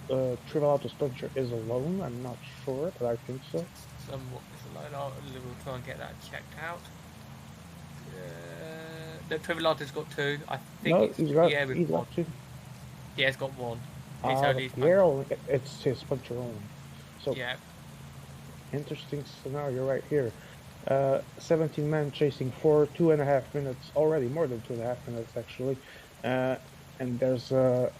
the Trivaldo Spencer is alone. I'm not sure, but I think so. Somewhat is alone. We'll try and get that checked out. The Trivaldo's got 2. I think no, it's he's got 2. Yeah, he's got 1. It's his Spencer only. So yeah. Interesting scenario right here. 17 men chasing 4, 2.5 minutes already, more than 2.5 minutes actually. And there's a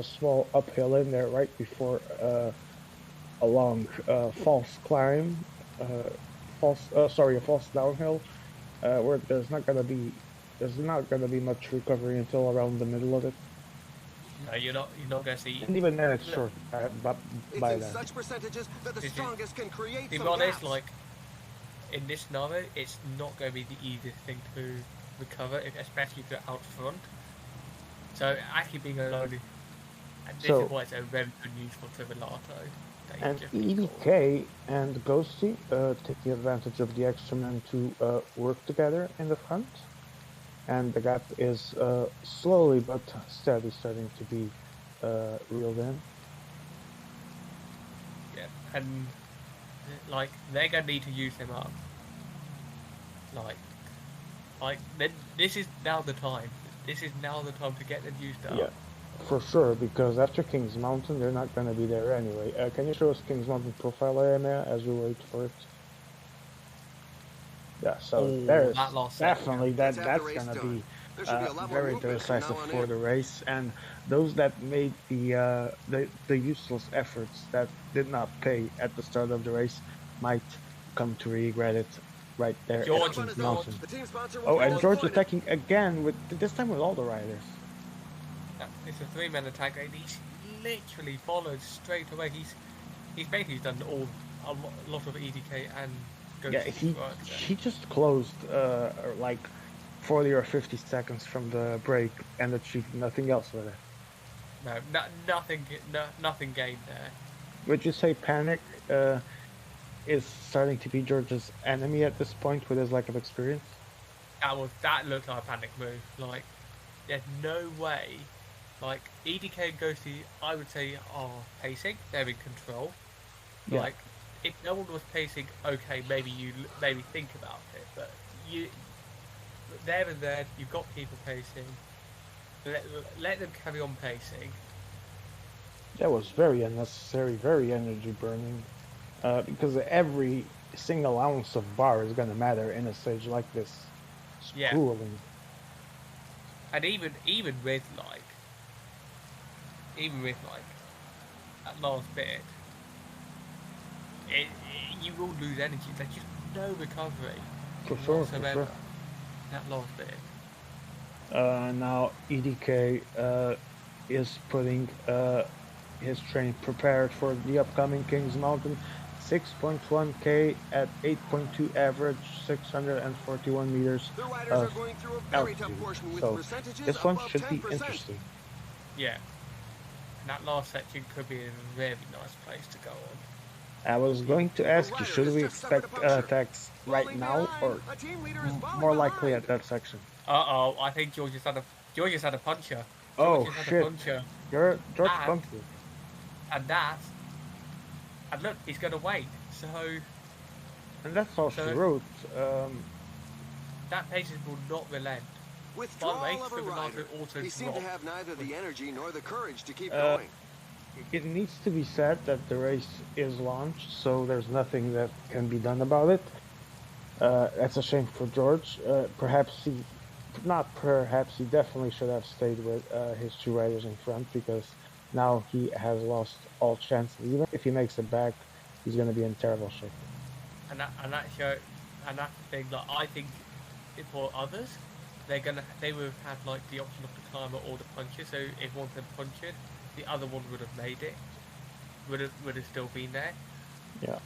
small uphill in there right before a long false climb, a false downhill, where there's not gonna be much recovery until around the middle of it. No, you're not going to see. And even then, it's short by that. Such percentages that the strongest can create. To be honest, like in this scenario, it's not going to be the easiest thing to recover, especially if you're out front. So actually being alone, and this is why it's a very good news for Trivilato. And EDK and Ghosty taking advantage of the extra men to work together in the front. And the gap is slowly but steady starting to be reeled in. Yeah, and like they're gonna need to use them up. Like this is now the time. This is now the time to get them used up. Yeah, for sure. Because after Kings Mountain, they're not gonna be there anyway. Can you show us Kings Mountain profile area as we wait for it? Yeah, so there's definitely that's gonna be very decisive for the race, and those that made the useless efforts that did not pay at the start of the race might come to regret it right there at Kings Mountain. Oh, and George attacking again this time with all the riders. It's a 3-man attack, and he's literally followed straight away. He's basically done a lot of EDK and. Yeah, he just closed like 40 or 50 seconds from the break and achieved nothing else with it. Nothing gained there. Would you say Panic is starting to be George's enemy at this point with his lack of experience? That looked like a Panic move. Like, there's no way. Like, EDK and Ghosty, I would say, are pacing. They're in control. Yeah. Like, if no one was pacing, okay, maybe think about it. But there and there, you've got people pacing. Let them carry on pacing. That was very unnecessary, very energy burning, because every single ounce of bar is going to matter in a stage like this. It's grueling. And even with that last bit. You will lose energy. There's just no recovery. For sure. That last bit. Now EDK is putting his train prepared for the upcoming Kings Mountain. 6.1k at 8.2 average, 641 meters The riders are of going through a very tough altitude. portion with So percentages this one above should be 10%. interesting. Yeah. And that last section could be a very nice place to go on. I was going to ask you, should we expect attacks right Falling now behind. or A team leader is falling more likely behind. at that section? Uh-oh, I think George has had a puncher. Oh George has had shit! a puncher. George punked you. And look, he's going to wait. So And that's all she wrote. That pace will not relent. Withdrawal of a rider. He seemed to have neither the energy nor the courage to keep going. It needs to be said that the race is launched, so there's nothing that can be done about it. That's a shame for George. Perhaps he definitely should have stayed with his two riders in front, because now he has lost all chances. Even if he makes it back, he's going to be in terrible shape. And that's the thing. Like, I think for others, they would have had like the option of the climber or the puncher. So if one of them punched, the other one would have made it. Would have still been there. Yeah.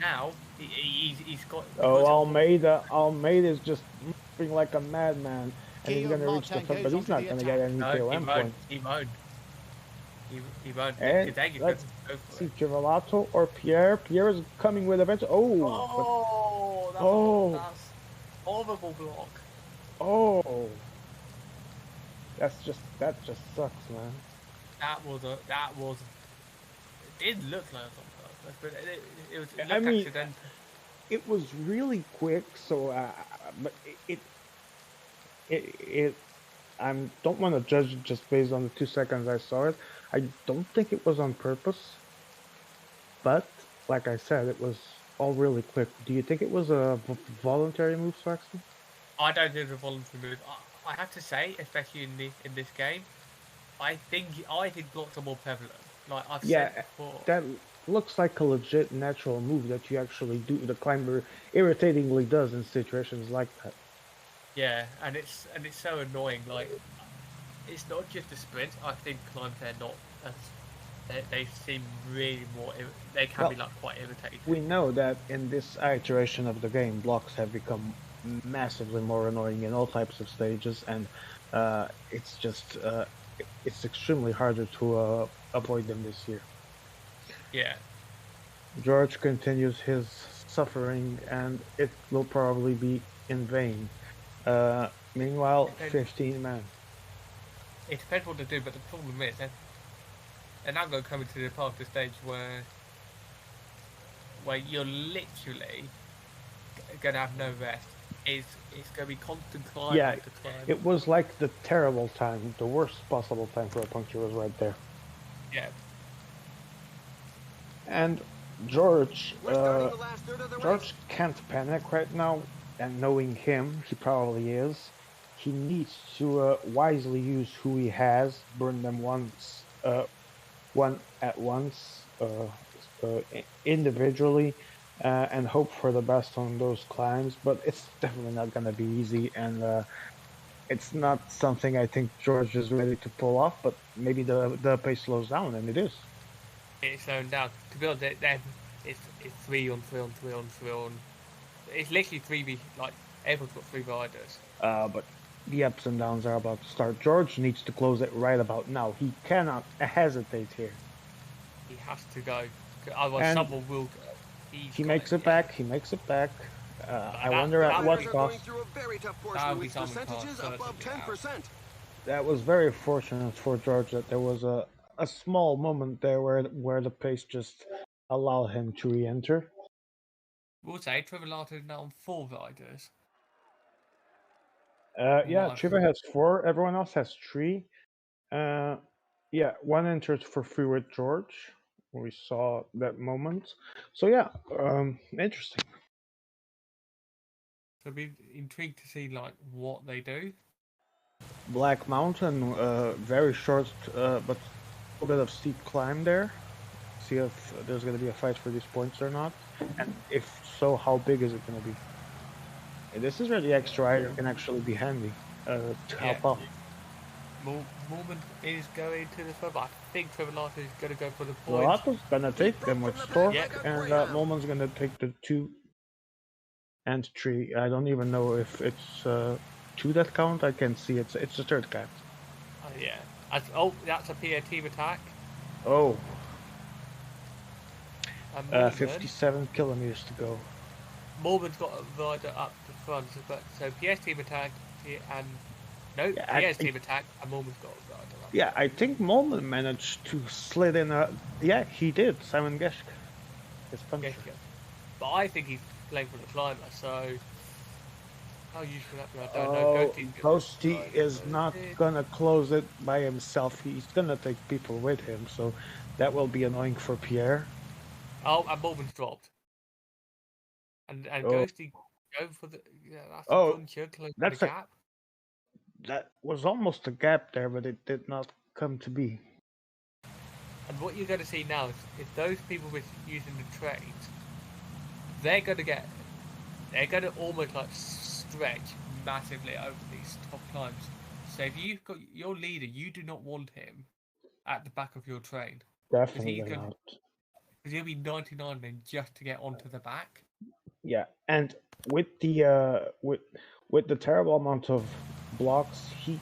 Now he's got. Oh, Almeida's just moving like a madman, and he's going to reach the front, but he's not going to get any KOM points. He won't. He won't. And let's see, Givolato or Pierre. Pierre is coming with a bench. That's horrible block. Oh, that just sucks, man. That was. It didn't look like on purpose, but it was. I mean, accidental. It was really quick, so but I don't want to judge it just based on the 2 seconds I saw it. I don't think it was on purpose, but like I said, it was all really quick. Do you think it was a voluntary move, Swaxton? I don't think it was a voluntary move. I have to say, especially in this game, I think blocks are more prevalent. Like I've said before. That looks like a legit natural move that you actually do. The climber irritatingly does in situations like that. Yeah, and it's so annoying. Like, it's not just a sprint. I think climbs they're not. They seem really more. They can be like quite irritating. We know that in this iteration of the game, blocks have become massively more annoying in all types of stages, and it's just it's extremely harder to avoid them this year. Yeah. George continues his suffering, and it will probably be in vain. Meanwhile, 15 men. It depends what they do, but the problem is they're now going to come into the part of the stage where you're literally going to have no rest. It's going to be constant climb after climb. It was like the terrible time, the worst possible time for a puncture was right there. Yeah. And George can't panic right now, and knowing him, he probably is. He needs to wisely use who he has, burn them one at once, individually, and hope for the best on those climbs. But it's definitely not going to be easy, and it's not something I think George is ready to pull off. But maybe the pace slows down, and it is. It's slowing down. To be honest, it's 3 on 3 on 3 on 3 on. It's literally 3v. Like everyone's got 3 riders. But the ups and downs are about to start. George needs to close it right about now. He cannot hesitate here. He has to go. Otherwise, someone will go. He makes it back. He makes it back. I wonder at what cost. That was very fortunate for George that there was a small moment there where the pace just allowed him to re-enter. We'll say Trivolato is now on 4 riders. Yeah, Triva has 4. Everyone else has 3. Yeah, 1 entered for free with George. We saw that moment. So yeah, interesting. So be intrigued to see like what they do. Black Mountain, very short, but a bit of steep climb there. See if there's going to be a fight for these points or not, and if so, how big is it going to be? And this is where the extra rider can actually be handy to help out. Mormon is going to the front, but I think Trevelato is going to go for the point. Lato's gonna take them with Stork, Yeah. and Moman's gonna take the 2 and 3. I don't even know if it's 2 that count. I can see it's the third cat. Yeah. That's a PA team attack. Oh. And Mormon, 57 kilometers to go. Mormon's got a rider up the front, so PS team attack and Yeah, PS team attack and Mormon's got a rider up. Yeah, I think Mormon managed to slid in a. Yeah, he did. Simon Geschke, his puncher. But I think he's playing for the climber, so how useful that be, I don't know. Ghosty is not gonna close it by himself. He's gonna take people with him, so that will be annoying for Pierre. Oh, and Mormon's dropped. And Ghosty go for the that's a puncher close to the gap. That was almost a gap there, but it did not come to be. And what you're going to see now is those people with using the trains, they're going to almost like stretch massively over these top climbs. So if you've got your leader, you do not want him at the back of your train. Definitely not. Because he'll be 99 then just to get onto the back. Yeah, and with the with the terrible amount of blocks, he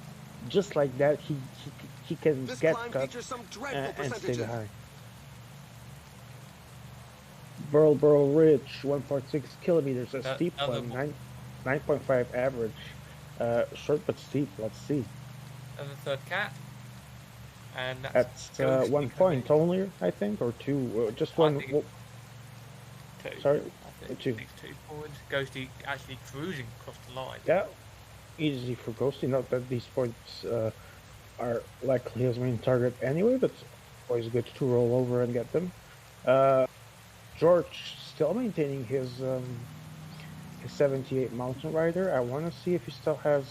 just like that he can get cut and stay behind. Burl Ridge, 1.6 kilometers, a steep one, 9.5 average, short but steep. Let's see. And the third cat, and that's 1 point only, I think, or 2, just one. 2. Sorry. I think 2 points. Ghosty actually cruising across the line. Yeah, easy for Ghosty. Not that these points are likely his main target anyway, but always good to roll over and get them. George still maintaining his 78 mountain rider. I want to see if he still has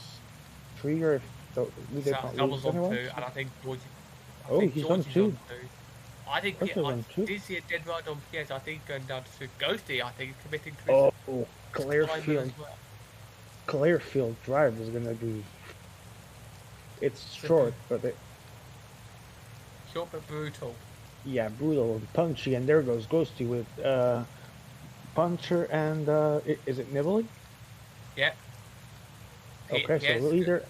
3 or if we did not lose anyone. And I think George. He's on 2. I think I did see a dead ride on PS. I think going down to Ghosty. I think committing to his Clearfield. Well. Clearfield Drive is gonna be. It's short, but short but brutal. Yeah, brutal and punchy, and there goes Ghosty with puncher and is it nibbling? Yeah. Okay, so leader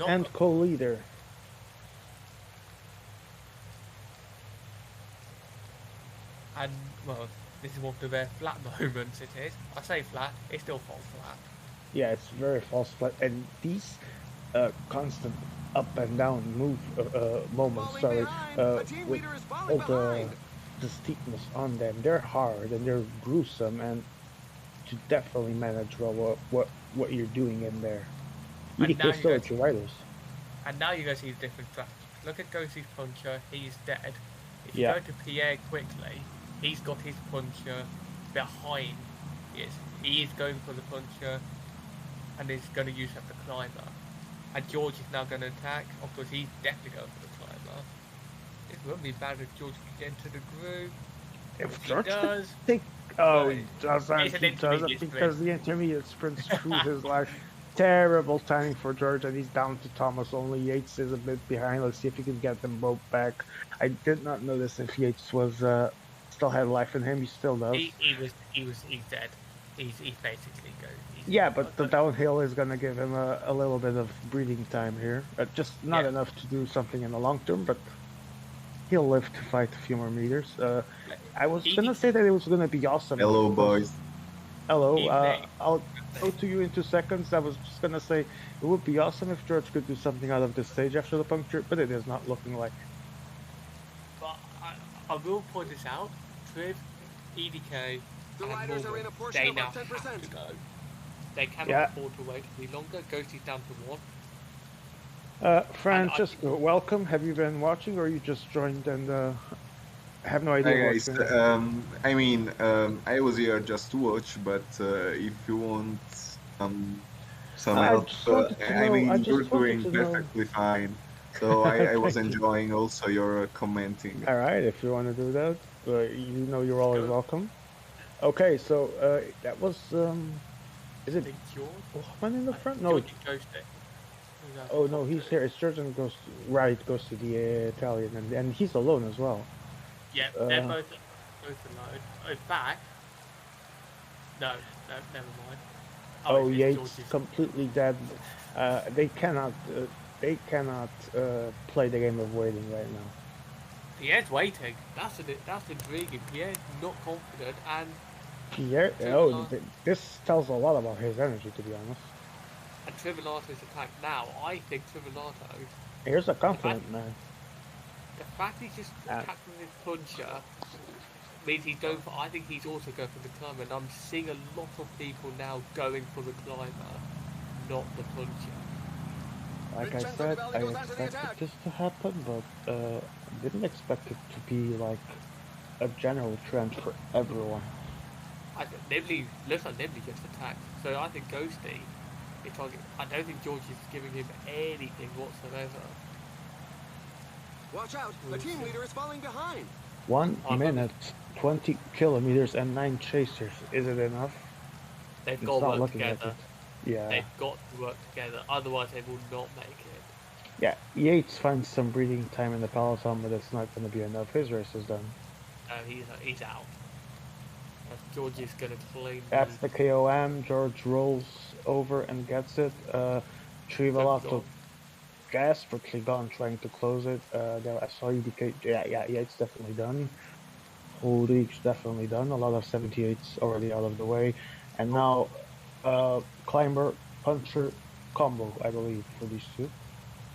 and co-leader. And, well, this is one of their flat moments, it is. I say flat, it still falls flat. Yeah, it's very false flat. And these constant up and down move moments, with all the steepness on them, they're hard and they're gruesome, and to definitely manage well what you're doing in there. You can still at your riders. And now you guys see the different tracks. Look at Ghosty's puncher, he's dead. If you go to Pierre quickly, he's got his puncher behind. He is going for the puncher, and he's going to use up the climber. And George is now going to attack. Of course, he's definitely going for the climber. It wouldn't be bad if George could get into the groove. If he George does, he doesn't. He doesn't because the intermediate sprints through his life. Terrible timing for George, and he's down to Thomas. Only Yates is a bit behind. Let's see if he can get them both back. I did not notice if Yates was still had life in him. He still does. He's dead. He's basically goes. Yeah, but the downhill is gonna give him a little bit of breathing time here. Just not enough to do something in the long term, but he'll live to fight a few more meters. I was gonna say that it was gonna be awesome. Hello, boys. Hello. I'll go to you in 2 seconds. I was just gonna say it would be awesome if George could do something out of this stage after the puncture, but it is not looking like. But I will point this out. Triv, EDK, the riders are in a portion they of now 10%. have to go. They cannot afford to wait any longer. Ghosty's down to 1. Francesco, welcome. Have you been watching, or you just joined and have no idea Hi what's guys. going on? I was here just to watch, but if you want some help, you're doing perfectly fine. So I was enjoying also your commenting. All right, if you want to do that, you're always welcome. Okay, so that was is it Hoffman in the front? No, Oh no, he's here. It's Georgian goes goes to the Italian, and he's alone as well. Yeah, they're both alone. Oh, back. No, never mind. Oh, Yates completely dead. They cannot play the game of waiting right now. Pierre's waiting. That's intriguing. Pierre's not confident, and Pierre. This tells a lot about his energy, to be honest. And Trivolato's attack now. I think Trivolato. Here's a confident man. The fact he's just attacking with his puncher means he's going for. I think he's also going for the climber, and I'm seeing a lot of people now going for the climber, not the puncher. Like I said, I expected this to happen, but didn't expect it to be like a general trend for everyone. Nibley looks like Nibley just attacked, so I think Ghosty is target. I don't think George is giving him anything whatsoever. Watch out! The team leader is falling behind. 1 minute, 20 kilometers, and 9 chasers. Is it enough? They've got to work together. Yeah. They've got to work together, otherwise they will not make it. Yeah, Yates finds some breathing time in the peloton, but it's not going to be enough. His race is done. He's out. George is going to claim. That's the KOM. George rolls over and gets it. Trivolato desperately gone trying to close it. There I saw EDK. Yeah, it's definitely done. Ulrich's definitely done. A lot of 78s already out of the way, and now climber, puncher, combo, I believe, for these two.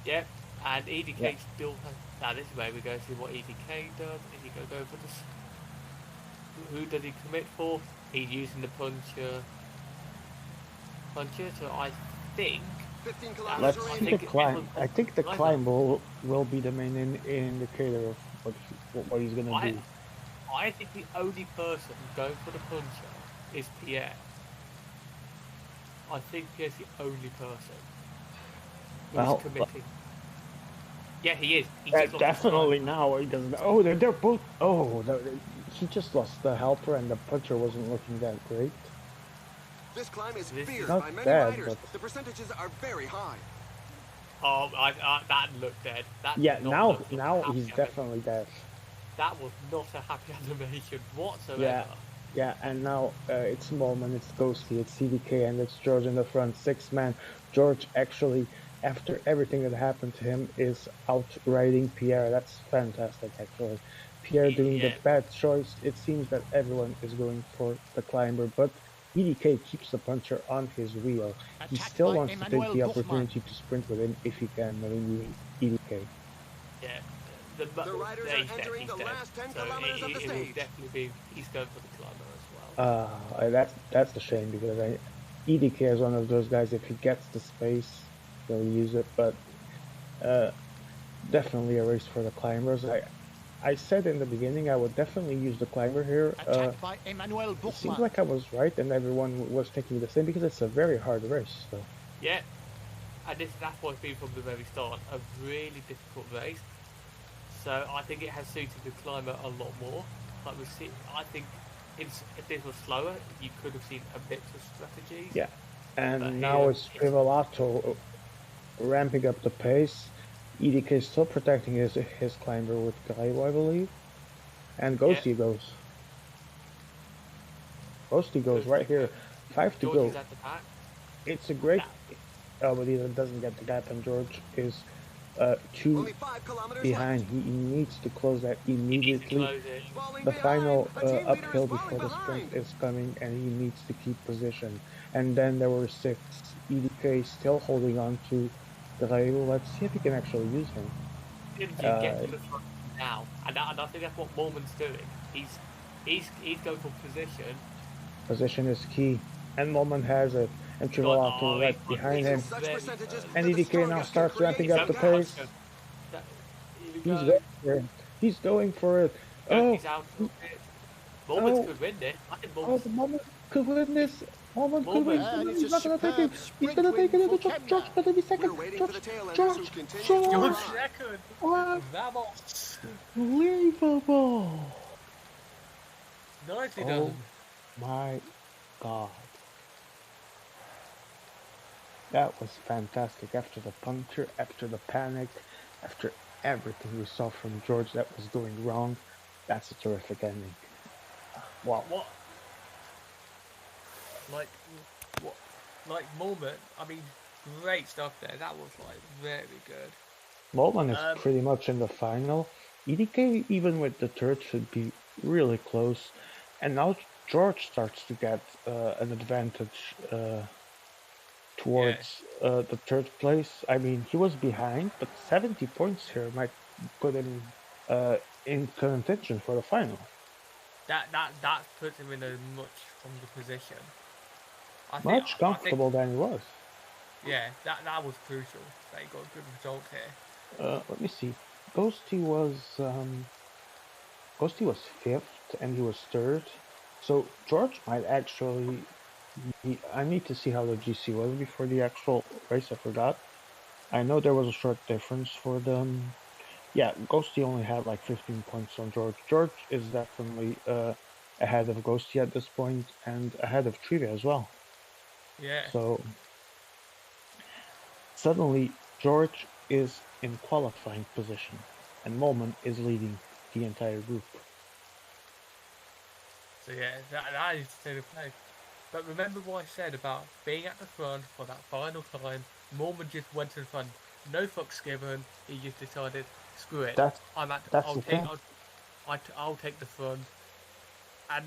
Yep, and EDK still has. Now this is where we go see what EDK does. Is he going to go for this? Who does he commit for? He's using the puncher. So I think. 15 kilometers. I think the climb will be the main indicator of what he's gonna do. I think the only person going for the puncher is Pierre. I think Pierre's the only person who's committing. Yeah, he is. Definitely now he doesn't. Oh, they're both. Oh, he just lost the helper, and the puncher wasn't looking that great. This climb is feared by many riders. The percentages are very high. Oh, that looked dead. Now he's definitely dead. That was not a happy animation whatsoever. Yeah, and now it's Moment, it's Ghosty, it's CDK, and it's George in the front, 6-man. George actually, after everything that happened to him, is outriding Pierre. That's fantastic, actually. Pierre doing the bad choice. It seems that everyone is going for the climber, but EDK keeps the puncher on his wheel. He still wants to take the opportunity to sprint with him if he can, knowing EDK. Yeah. The riders are entering the last 10 kilometers of the stage. Will definitely be, he's going for the climber as well. That's the shame, because EDK is one of those guys, if he gets the space, he'll use it, but definitely a race for the climbers. I said in the beginning I would definitely use the climber here. It seems like I was right, and everyone was thinking the same, because it's a very hard race. So. Yeah, and that's what it's been from the very start, a really difficult race. So I think it has suited the climber a lot more. Like we see, I think if this was slower, you could have seen a bit of strategy. Yeah, and now it's Trivolato ramping up the pace. EDK is still protecting his climber with Gaibo, I believe. And Ghosty goes. Ghosty goes right here. 5 to go. It's a great... Oh, but he doesn't get the gap, and George is 2 behind. He needs to close that immediately. The final uphill before the sprint is coming, and he needs to keep position. And then there were 6. EDK still holding on to Gaibo. Let's see if he can actually use him. Get to the front now, and I think that's what Mormon's doing. He's going for position. Position is key, and Mormon has it. And Trivolato right behind him. And EDK now starts ramping up the pace. He's going for it. Oh, he's out for it. Mormon could win this. I think Mormon could win this. Mormon could win. He's not going to take it. He's going to take it. George going to be second. George second. Vamos. Unbelievable. Nicely done. My God. That was fantastic. After the puncture, after the panic, after everything we saw from George that was going wrong, that's a terrific ending. Wow. What? Like, what? Like moment. I mean, great stuff there. That was like very good. Molman is pretty much in the final. EDK, even with the third, should be really close. And now George starts to get an advantage towards the third place. I mean, he was behind, but 70 points here might put him in contention for the final. That puts him in a much stronger position. Much comfortable than he was. Yeah, that was crucial. They got a good result here. Let me see. Ghosty was fifth and he was third. So George might actually. I need to see how the GC was before the actual race. I forgot. I know there was a short difference for them. Yeah, Ghosty only had like 15 points on George. George is definitely ahead of Ghosty at this point and ahead of Trivia as well. Yeah. So suddenly George is in qualifying position and Molman is leading the entire group. So yeah, that is the state of play. But remember what I said about being at the front for that final climb. Mormon just went to the front, no fucks given. He just decided, screw it. I'll take the front. And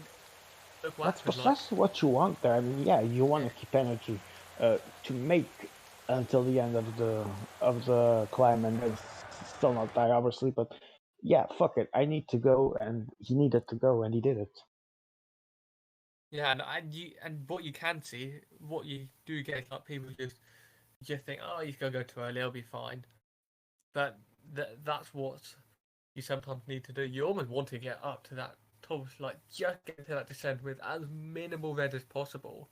look what that's precisely what you want there. I mean, yeah, you want to keep energy to make until the end of the climb, and then still not die, obviously. But yeah, fuck it. I need to go, and he needed to go, and he did it. Yeah, and what you can see, what you do get, like people just think, oh, he's gonna go too early, he'll be fine. But that's what you sometimes need to do. You almost want to get up to that top, like just get to that descent with as minimal red as possible.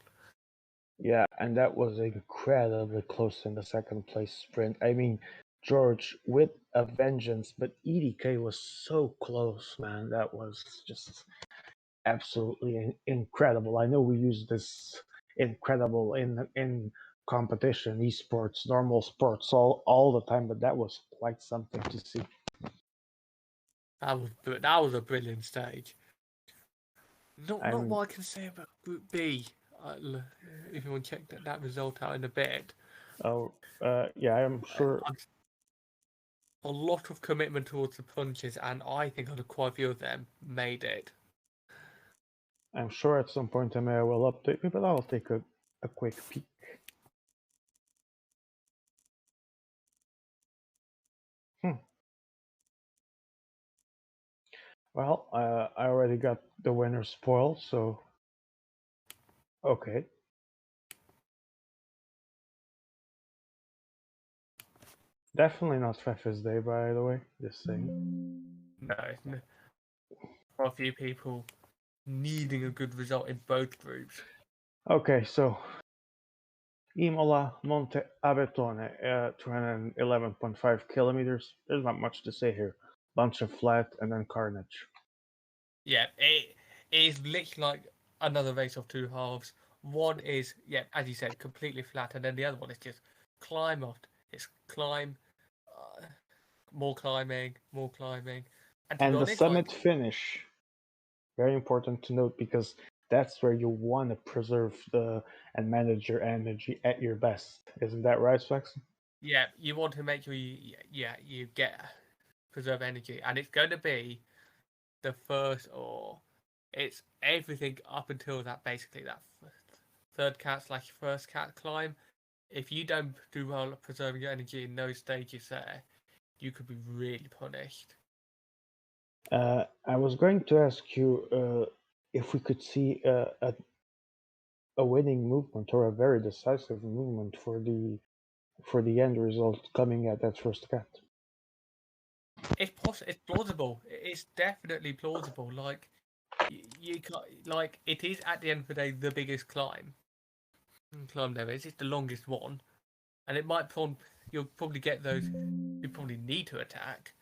Yeah, and that was incredibly close in the second place sprint. I mean, George with a vengeance, but EDK was so close, man. That was just absolutely incredible. I know we use this incredible in competition, esports, normal sports all the time, but that was quite something to see. That was a brilliant stage. Not what I can say about Group B. If you want to check that result out in a bit. Oh, yeah, I'm sure. A lot of commitment towards the punches, and I think quite a few of them made it. I'm sure at some point I will update me, but I'll take a quick peek. Well, I already got the winner spoiled, so okay. Definitely not Fef's Day, by the way. Just saying. No. For a few people needing a good result in both groups. Okay, so Imola Monte Abetone, 211.5 kilometers. There's not much to say here. Bunch of flat and then carnage. Yeah, it is literally like another race of two halves. One is, yeah, as you said, completely flat, and then the other one is just climb off. It's climb, more climbing, more climbing. And the summit finish, very important to note because that's where you want to preserve and manage your energy at your best. Isn't that right, Flex? Yeah, you want to make sure you get preserve energy, and it's going to be the first, or it's everything up until that basically that third cat / first cat climb. If you don't do well at preserving your energy in those stages there, you could be really punished. I was going to ask you if we could see a winning movement or a very decisive movement for the end result coming at that first cat. It's plausible. It's definitely plausible. Like you like it is at the end of the day the biggest climb there is. It's the longest one, and it might you'll probably get those you probably need to attack.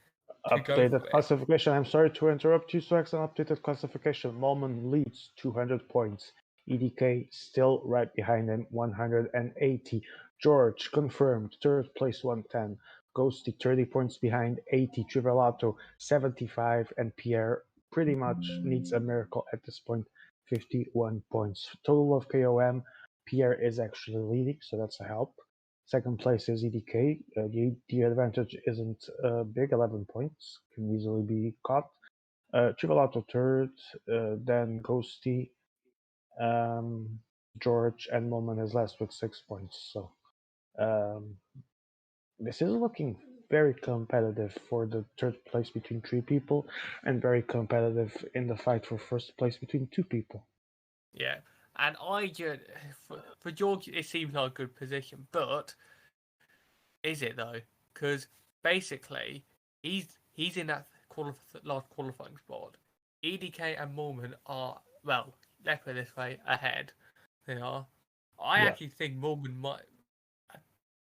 Updated classification. I'm sorry to interrupt you, Swax. An updated classification. Molman leads 200 points. EDK still right behind him, 180. George confirmed, third place 110. Ghosty 30 points behind, 80. Trivelato 75, and Pierre pretty much needs a miracle at this point, 51 points. Total of KOM, Pierre is actually leading, so that's a help. Second place is EDK. The advantage isn't big, 11 points, can easily be caught. Trivelato third, then Ghosty, George, and Moman is last with 6 points. So um, this is looking very competitive for the third place between 3 people, and very competitive in the fight for first place between 2 people. Yeah, and I just for George, it seems like a good position, but is it though? Because basically, he's in that last qualifying spot. EDK and Mormon are, well, let's put it this way, ahead. They are. I Yeah. actually think Mormon might.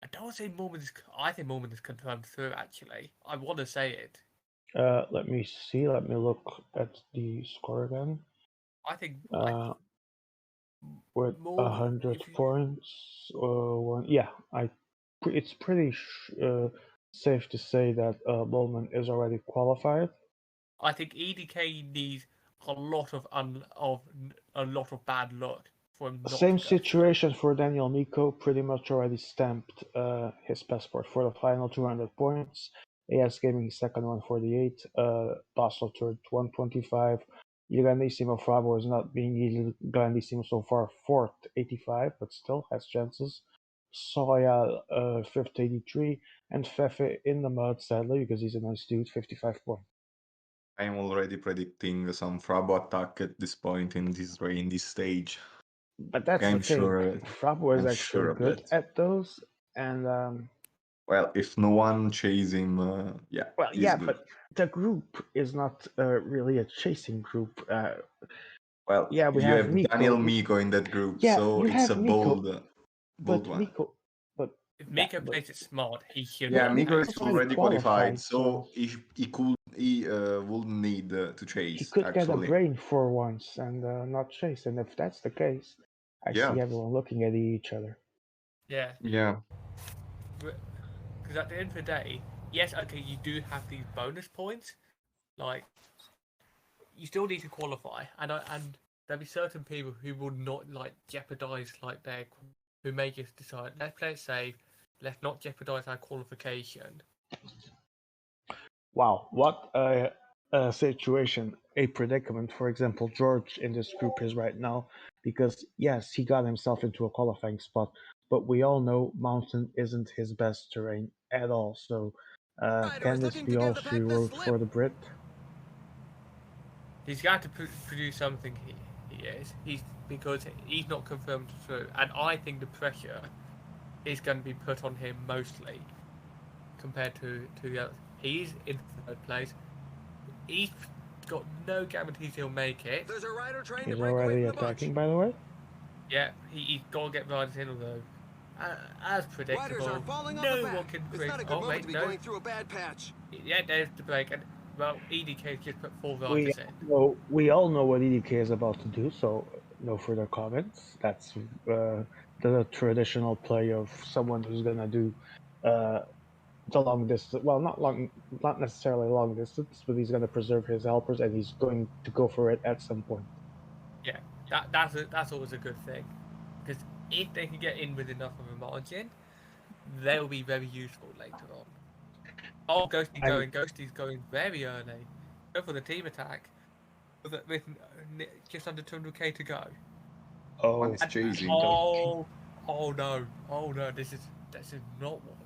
I don't say Mormon is. I think Mormon is confirmed through. Actually, I want to say it. Let me see. Let me look at the score again. I think with Mormon, 100 points. Yeah, it's pretty safe to say that Bowman is already qualified. I think EDK needs a lot of bad luck for him not Same to go situation for Daniel Miko, pretty much already stamped his passport for the final 200 points. AS Gaming second 148, Basel third 125. Grandissimo Fravo is not being easy. Grandissimo so far fourth 85, but still has chances. Soya fifth 83, and Fefe in the mud sadly because he's a nice dude 55 points. I'm already predicting some Frabo attack at this point in this stage. But that's I'm the thing. sure. Frabo is I'm actually sure of good that. at those, and well, if no one chases him, yeah, well, he's yeah, good. but the group is not really a chasing group. Well, yeah, we you have Miko. Daniel Miko in that group, Yeah, so you it's have a Miko, bold one. Miko, but if Miko plays it smart, he should. Yeah, Miko is already already qualified, so he wouldn't need to chase. He could actually. get a brain for once and not chase, and if that's the case, I see everyone looking at each other. Yeah. Yeah. Because at the end of the day, yes, okay, you do have these bonus points, like you still need to qualify, and there'll be certain people who will not like jeopardize who may just decide, let's play it safe, let's not jeopardize our qualification. Wow, what a situation, a predicament. For example, George in this group is right now because yes, he got himself into a qualifying spot, but we all know mountain isn't his best terrain at all. So can this be all she wrote for the Brit? He's got to produce something. He is. Because he's not confirmed through, and I think the pressure is going to be put on him mostly compared to the others. He's in third place. He's got no guarantees he'll make it. There's a rider trying He's to break already away from the attacking, bunch. by the way. Yeah, he's got to get riders in, although as predictable, no one can It's not a good moment to be going through a bad patch. Yeah, there's the break, and well, EDK just put 4 riders in. Well, we all know what EDK is about to do, so no further comments. That's the traditional play of someone who's gonna do the long distance. Well, not necessarily long distance, but he's gonna preserve his helpers, and he's going to go for it at some point. Yeah, that's always a good thing, because if they can get in with enough of a margin, they'll be very useful later on. Oh, Ghosty's going very early. Go for the team attack with just under 200k to go. Oh, one is chasing. Oh no! This is not what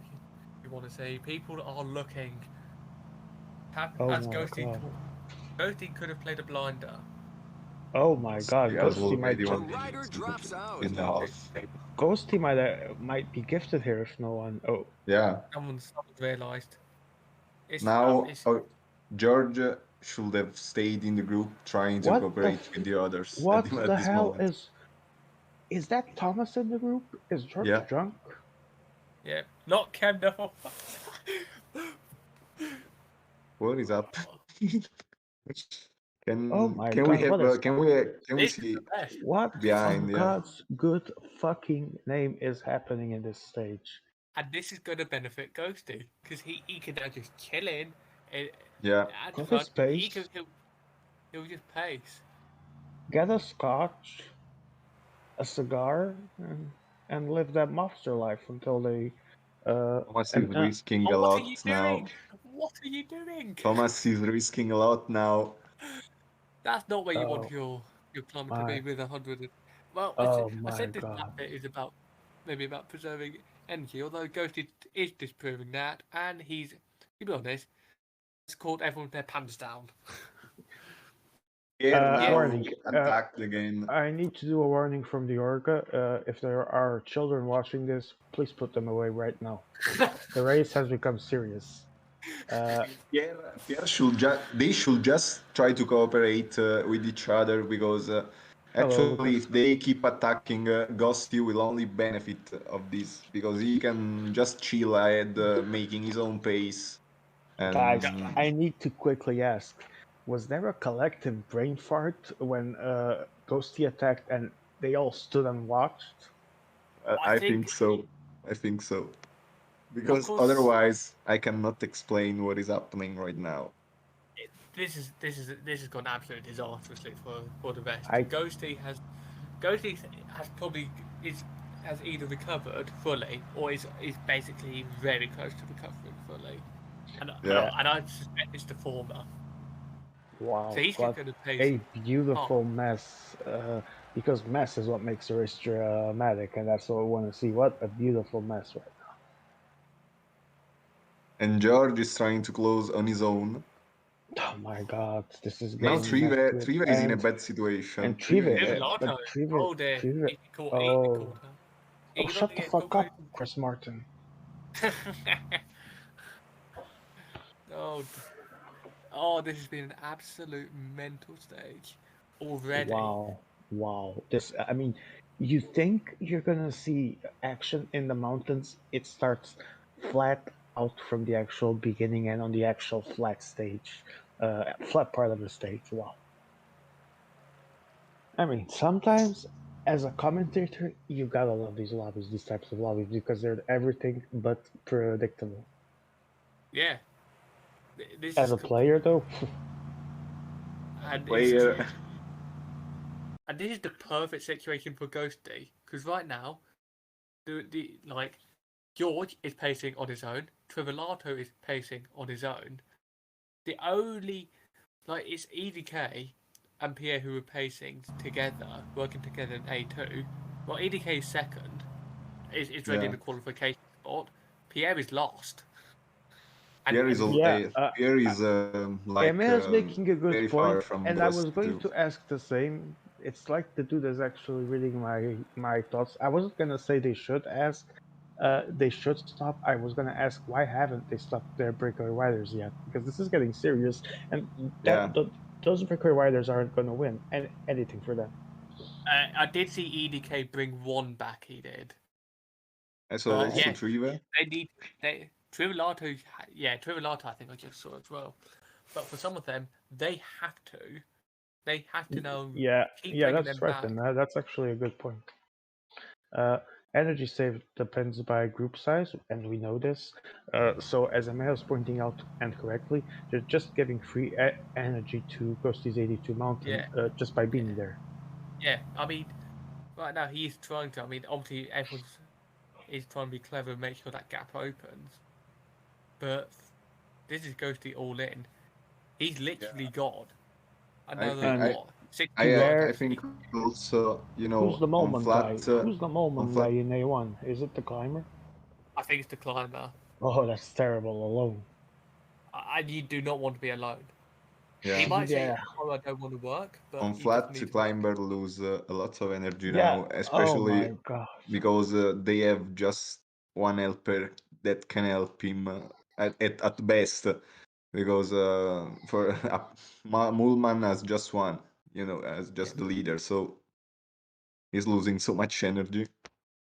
you want to see. People are looking. As Ghosty could have played a blinder. Oh my God! Ghosty might rider drops out. In the half. Ghosty might be gifted here if no one. Oh yeah. Someone's realised. Now George should have stayed in the group trying to cooperate with the others. What the hell is that Thomas in the group? Is George drunk? Yeah, not Kendall. What is up? Oh my Can we god, what have is can we This is see the best. what behind? in Yeah, God's good fucking name is happening in this stage? And this is going to benefit Ghosty because he can now just chill in yeah. at the Get his front. pace, He'll just pace. get a scotch, a cigar, and live that mobster life until they Thomas is and risking Oh, a what are lot you now. doing? What are you doing? Thomas is risking a lot now. That's not where you want oh your climate to be my, with 100. Well, oh I my said this last god. bit is about maybe about preserving energy, although Ghost is disproving that, and he's, to be honest, has called everyone with their pants down. Pierre now Warning. attacked again. I need to do a warning from the Orga. If there are children watching this, please put them away right now. The race has become serious. Pierre should they should just try to cooperate with each other because Hello, actually Lucas. if they keep attacking Ghosty will only benefit of this because he can just chill ahead making his own pace Guys, and I need to quickly ask, was there a collective brain fart when Ghosty attacked and they all stood and watched? I I think, think so. I think so. of Because course, otherwise I cannot explain what is happening right now. this has gone absolutely disastrously for the rest. I Ghosty has probably has either recovered fully or is basically very close to recovering fully, and Yeah. I suspect it's the former. So Wow, he's just what going to pace a beautiful hard. mess. Because mess is what makes a race dramatic, and that's what we want to see. What a beautiful mess right And George is trying to close on his own. now. Oh my god, this is Now getting messed with. Trive is in a bad situation. And Trive is Trive, dead. but Villano, Trive, oh dear, Trive, he caught he oh, caught her. oh, He's not shut going the to get fuck caught. up, Chris Martin. Oh, oh, this has been an absolute mental stage already. Wow, wow. This, I mean, you think you're gonna see action in the mountains? It starts flat out from the actual beginning and on the actual flat stage, flat part of the stage. Wow. I mean, sometimes as a commentator, you gotta love these lobbies, these types of lobbies, because they're everything but predictable. Yeah, this As is a player, though, and it's Player. and this is the perfect situation for Ghosty because right now, the like George is pacing on his own, Trivelato is pacing on his own. The only it's EDK and Pierre who are pacing together, working together in A2. Well, EDK is second, is ready in Yeah. the qualification spot. Pierre is lost. And, Pierre is and yeah. like Emma is making a very good far point, from and I Ghost was going too. to ask the same. It's like the dude is actually reading my thoughts. I wasn't gonna say they should stop. I was gonna ask why haven't they stopped their breakaway riders yet? Because this is getting serious, and Yeah. those breakaway riders aren't gonna win anything for them. I did see EDK bring one back. He did, I saw but also yeah, Trive. they need Trivelato. Yeah, Trivelato. I think I just saw as well. But for some of them, they have to. They have to now Yeah, keep yeah, bringing that's them right. back. Then that's actually a good point. Energy save depends by group size, and we know this. So, as Emma was pointing out, and correctly, they're just giving free energy to Ghosty's 82 Mountain Yeah, just by yeah, being there. yeah. I mean, right now he's trying to. I mean, obviously everyone's is trying to be clever and make sure that gap opens. But this is Ghosty all in. He's literally got I another think And what 60 to I riders. I think also who's the on Molman guy? flat Who's the Molman guy in A1? Is it the climber? I think it's the climber, Oh, that's terrible alone. and you do not want to be alone. He yeah. might say, Yeah, "Oh, I don't want to work," but On you just flat need to work. climber lose a lot of energy yeah. now, Oh especially my god. because they have just one helper that can help him at best. Because for Mulman has just one, as Yeah. just the leader, so he's losing so much energy.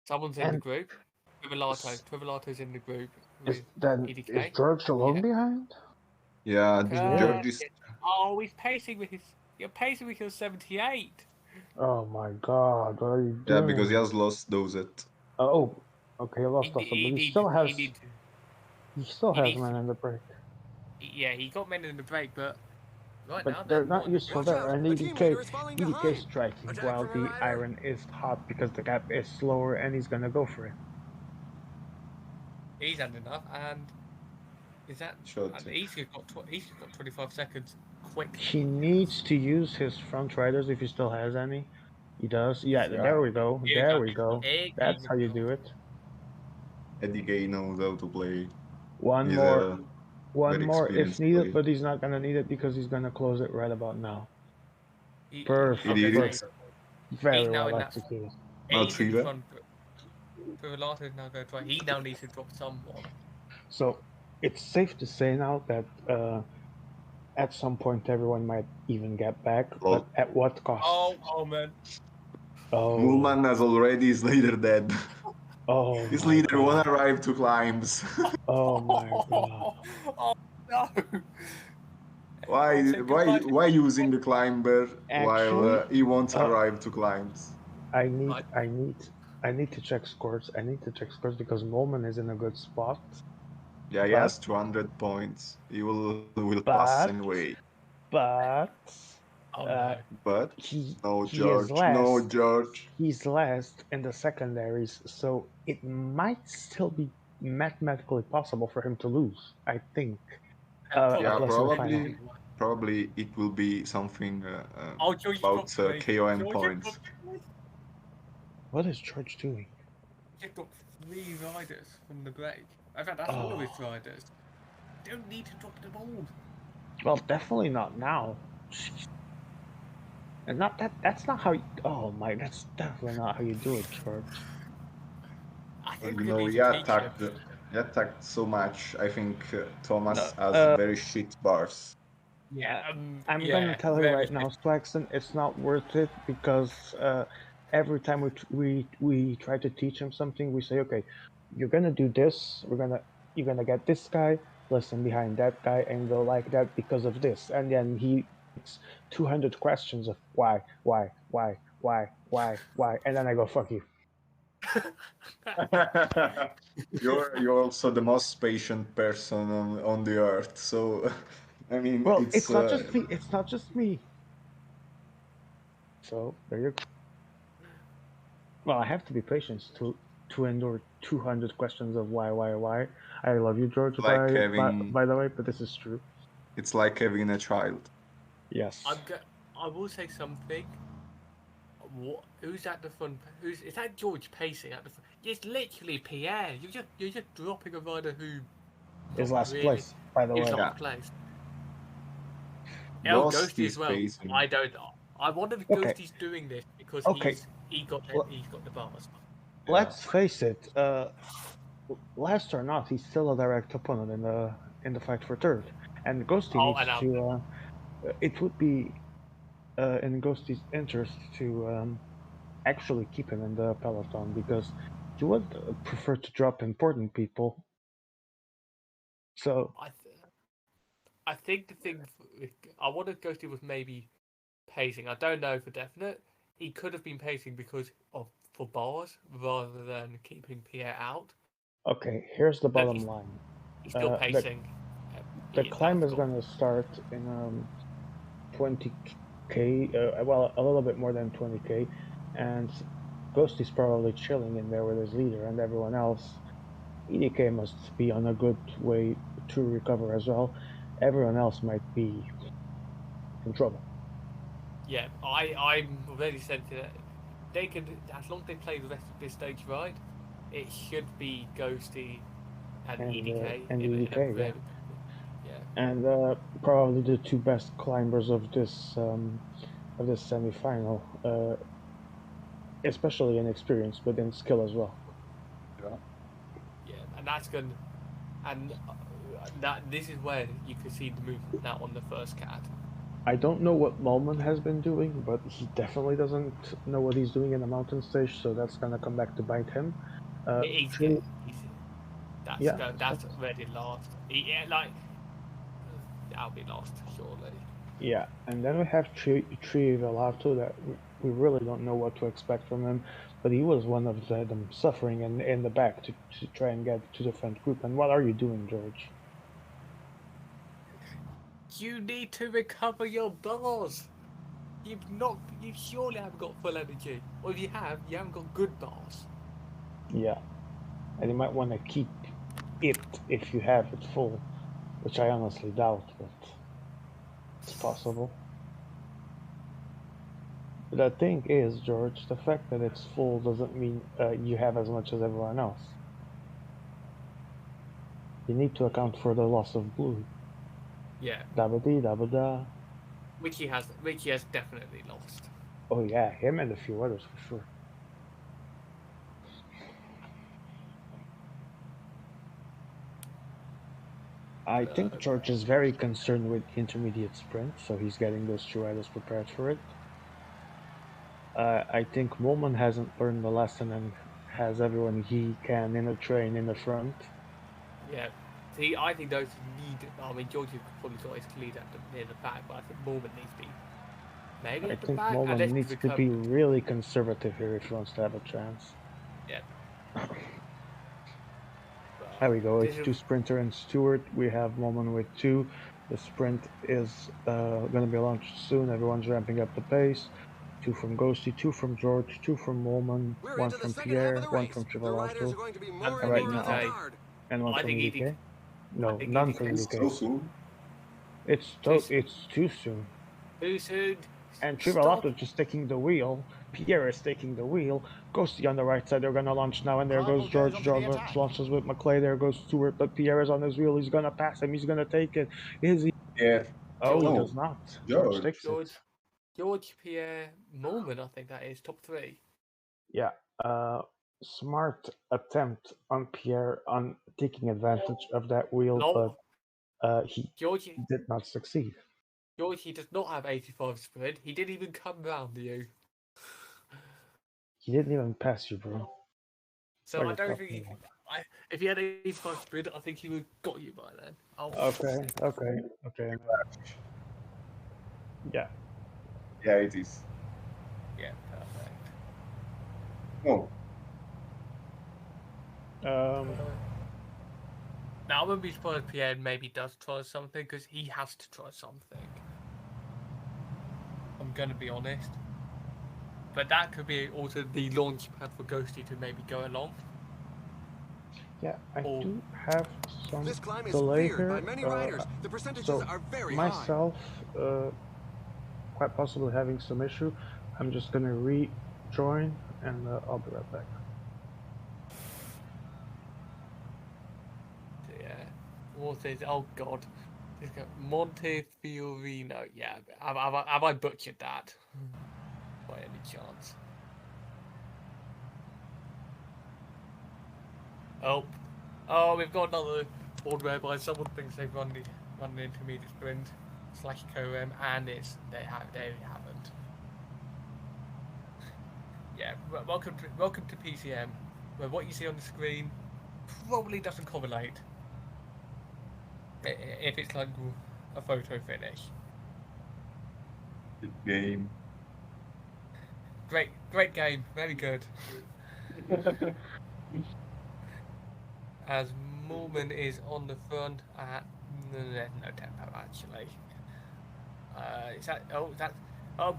Someone's in the And group. Trivelato. s- Trivelato's in the group is with is EDK. George And yeah. alone behind? Yeah, Really? George is Oh, he's pacing with his Your pacing because 78. Oh my God, what are you Yeah, because he doing? has lost those at. Oh, okay, he He, lost also, he but need he he need still he has needs. man in the break. Yeah, he got men in the break, but right But now they're they're not not in the useful break. Watch there, out! and A team leader is falling EDK is behind. striking Attack while from a the rider. iron is hot because the gap is slower and he's gonna go for it. He's had enough, and is that? Shot. And he's got 25 seconds quickly. He needs to use his front riders if he still has any. He does. Yeah, Yeah. there we go. Here we There go. we go. That's how you do it. Eddie Gay knows how to play. One He's more, a one very more if experienced needed, player. but he's not gonna need it because he's gonna close it right about now. I was Perfect, gonna did say it. perfect. he's Very now well in that. executed. He's in the Maltriva. front. Privolato is now going to try. He now needs to drop someone. So it's safe to say now that at some point everyone might even get back, but Well, at what cost? Oh man. Oh, Moolman has already his leader dead. oh His my leader won't God. arrive to climbs. Oh my God. Oh no. why, Everyone say why, goodbye to why using the climber while Actually, he won't uh, arrive to climbs? I need, Right. I need, I need to check scores. I need to check scores because Molman is in a good spot, Yeah, he but, has 200 points. He will pass but, anyway. but, Oh uh, no. But he no, he is George. No, last. George. He's last in the secondaries, so it might still be mathematically possible for him to lose. I think Yeah, at the Probably. semifinal. probably it will be something Oh, George just about dropped three. KOM George just points. dropped three. What is George doing? He just dropped 3 riders from the break. In fact, that's all of Oh, his riders. Don't need to drop them all. well, definitely not now. And not that. That's not how. Oh my, that's definitely not how you do it, George. I Well, think we're gonna need to teach him. He attacked so much. I think No, Thomas has very shit bars. Yeah. I'm gonna Yeah. tell you Very right now, Swaxton, it's not worth it because every time we try to teach him something, we say, okay, you're gonna do this. You're gonna get this guy, listen behind that guy, and go like that because of this. And then he makes 200 questions of why, and then I go fuck you. You're also the most patient person on the earth. So, I mean, Well, it's it's not just me. It's not just me. So there you go. Well, I have to be patient to endure 200 questions of why. I love you, George. like having By the way, but this is true. it's like having a child. Yes. I will say something. Who's at the front? Is that George pacing at the front? It's literally Pierre. You're just dropping a rider who Is not last really place, by the is way. Yeah, last place. El Ghost Ghosty as is well. pacing. I don't. I wonder if Okay. Ghosty's doing this because Okay. he's got L- the bars. Yeah. let's face it. Last or not, he's still a direct opponent in the fight for third, and Ghosty Oh, needs and to. It would be in Ghosty's interest to actually keep him in the peloton because you would prefer to drop important people. So I th- I think the thing I wanted Ghosty was maybe pacing. I don't know for definite. He could have been pacing because of for bars rather than keeping Pierre out. okay, here's the But bottom line. he's still Uh, the pacing. the climb That's is cool. going to start in 20k, well, a little bit more than 20k, and Ghost is probably chilling in there with his leader and everyone else. EDK must be on a good way to recover as well. Everyone else might be in trouble. Yeah, I'm really sensing it. They could, as long as they play the rest of this stage right, it should be Ghosty and EDK And in a EDK, yeah, very yeah. and probably the two best climbers of this semifinal, especially in experience, but in skill as well. Yeah, and that's going and that this is where you can see the movement now on the first cat. I don't know what Mulman has been doing, but he definitely doesn't know what he's doing in the mountain stage, so that's gonna come back to bite him. He's True, getting that's yeah. that's already lost. Yeah, like that'll be lost surely. Yeah, and then we have Trivelato that we really don't know what to expect from him, but he was one of them suffering in the back to try and get to the front group. And what are you doing, George? You need to recover your bars. You've not. You surely haven't got full energy, or if you have, you haven't got good bars. Yeah, and you might want to keep it if you have it full, which I honestly doubt, but it's possible. The thing is, George, the fact that it's full doesn't mean you have as much as everyone else. You need to account for the loss of blue. Yeah. Dabba dee dabba da. Ricky has definitely lost. Oh yeah, him and a few others for sure. I think George is very concerned with intermediate sprint, so he's getting those two riders prepared for it. I think Molman hasn't learned the lesson and has everyone he can in a train in the front. Yeah. See, I think those need. I mean, George could probably got his lead at near the back, but I think Mormon needs to be maybe I at the think back. Molman Unless needs to be really conservative here if he wants to have a chance. Yeah. There we go. It's two Sprinter and Stewart. We have Molman with two. The sprint is going to be launched soon. Everyone's ramping up the pace. Two from Ghosty, two from George, two from Molman, one from Pierre, one from Chivalato, and right now, and one from EDK. No, none from EDK. So soon. It's too soon. Too soon. And Trivalato just taking the wheel. Pierre is taking the wheel. Ghosty on the right side. They're gonna launch now, and there goes George. George launches with McClay. There goes Stewart, but Pierre is on his wheel. He's gonna pass him. He's gonna take it. Is he? Yeah. Oh, George. he does not. George takes it. George, Pierre, Mormon, I think that is top three. Yeah. Smart attempt on Pierre on taking advantage of that wheel, but he did not succeed. George, he does not have 85 sprint. He didn't even come round you. He didn't even pass you, bro. So I don't think he could, if he had 85 sprint, I think he would have got you by then. Oh. Okay. Yeah. Yeah, it is. Yeah, perfect. No. Now I wouldn't be surprised if Pierre maybe does try something, because he has to try something. I'm going to be honest. But that could be also the launch pad for Ghosty to maybe go along. Yeah, I do have some this climb is delay feared here. By many riders. The percentages so are very myself, quite possibly having some issue. I'm just gonna rejoin and I'll be right back. Yeah. What is? Oh God. Montefiorino. Yeah. Have I butchered that? By any chance? Oh, we've got another board whereby someone thinks they've run the intermediate sprint / co-rem, and they haven't. Yeah, welcome to PCM, where what you see on the screen probably doesn't correlate if it's like a photo finish. Good game. Great game, very good. As Moorman is on the front at no tempo actually.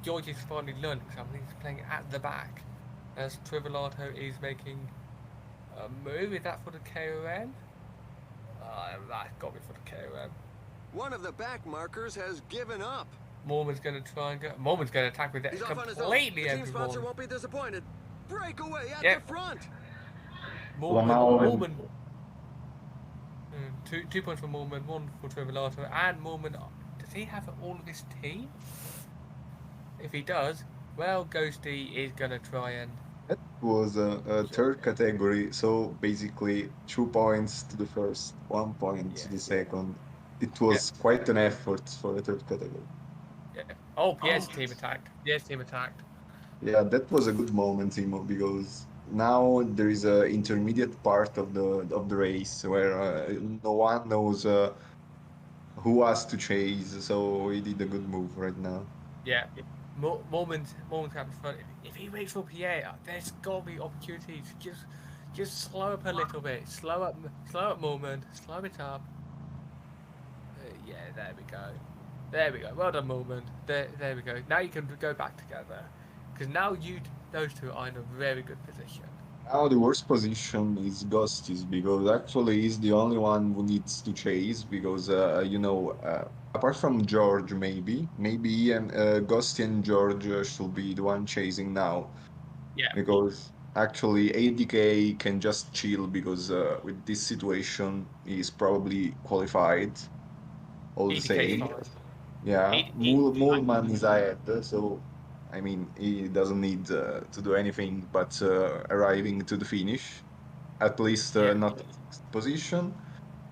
George is finally learned something. He's playing at the back. As Trivelato is making a move. Is that for the KOM? That's got me for the KOM. One of the back markers has given up. Moorman's going to try and go. Moorman's going to attack with it completely empty. The team sponsor won't be disappointed. Breakaway at the front. Moorman. 2 points for Moorman, 1 for Trivelato, and Moorman. Does he have all of his team? If he does, well, Ghosty is gonna try and. That was a third category, so basically 2 points to the first, 1 point to the second. It was quite an effort for the third category. Yeah. Oh, Pierre's team attacked. Yeah, that was a good moment, Timo, because now there is a intermediate part of the race where no one knows who has to chase, so he did a good move right now. Yeah. Mormon's having fun. If he waits for Pierre, there's got to be opportunities. Just slow up a little bit. Slow up Mormon. Slow it up. Yeah, there we go. There we go. Well done, Mormon. There we go. Now you can go back together. Because now those two are in a very good position. Now the worst position is Ghostis because actually he's the only one who needs to chase because apart from George maybe Ian, Ghosty and George should be the one chasing now Yeah. because actually ADK can just chill because with this situation he's probably qualified all the EDK's same. fine. Yeah, He, Moolman is ahead, so I mean he doesn't need to do anything but arriving to the finish, at least yeah. not position, and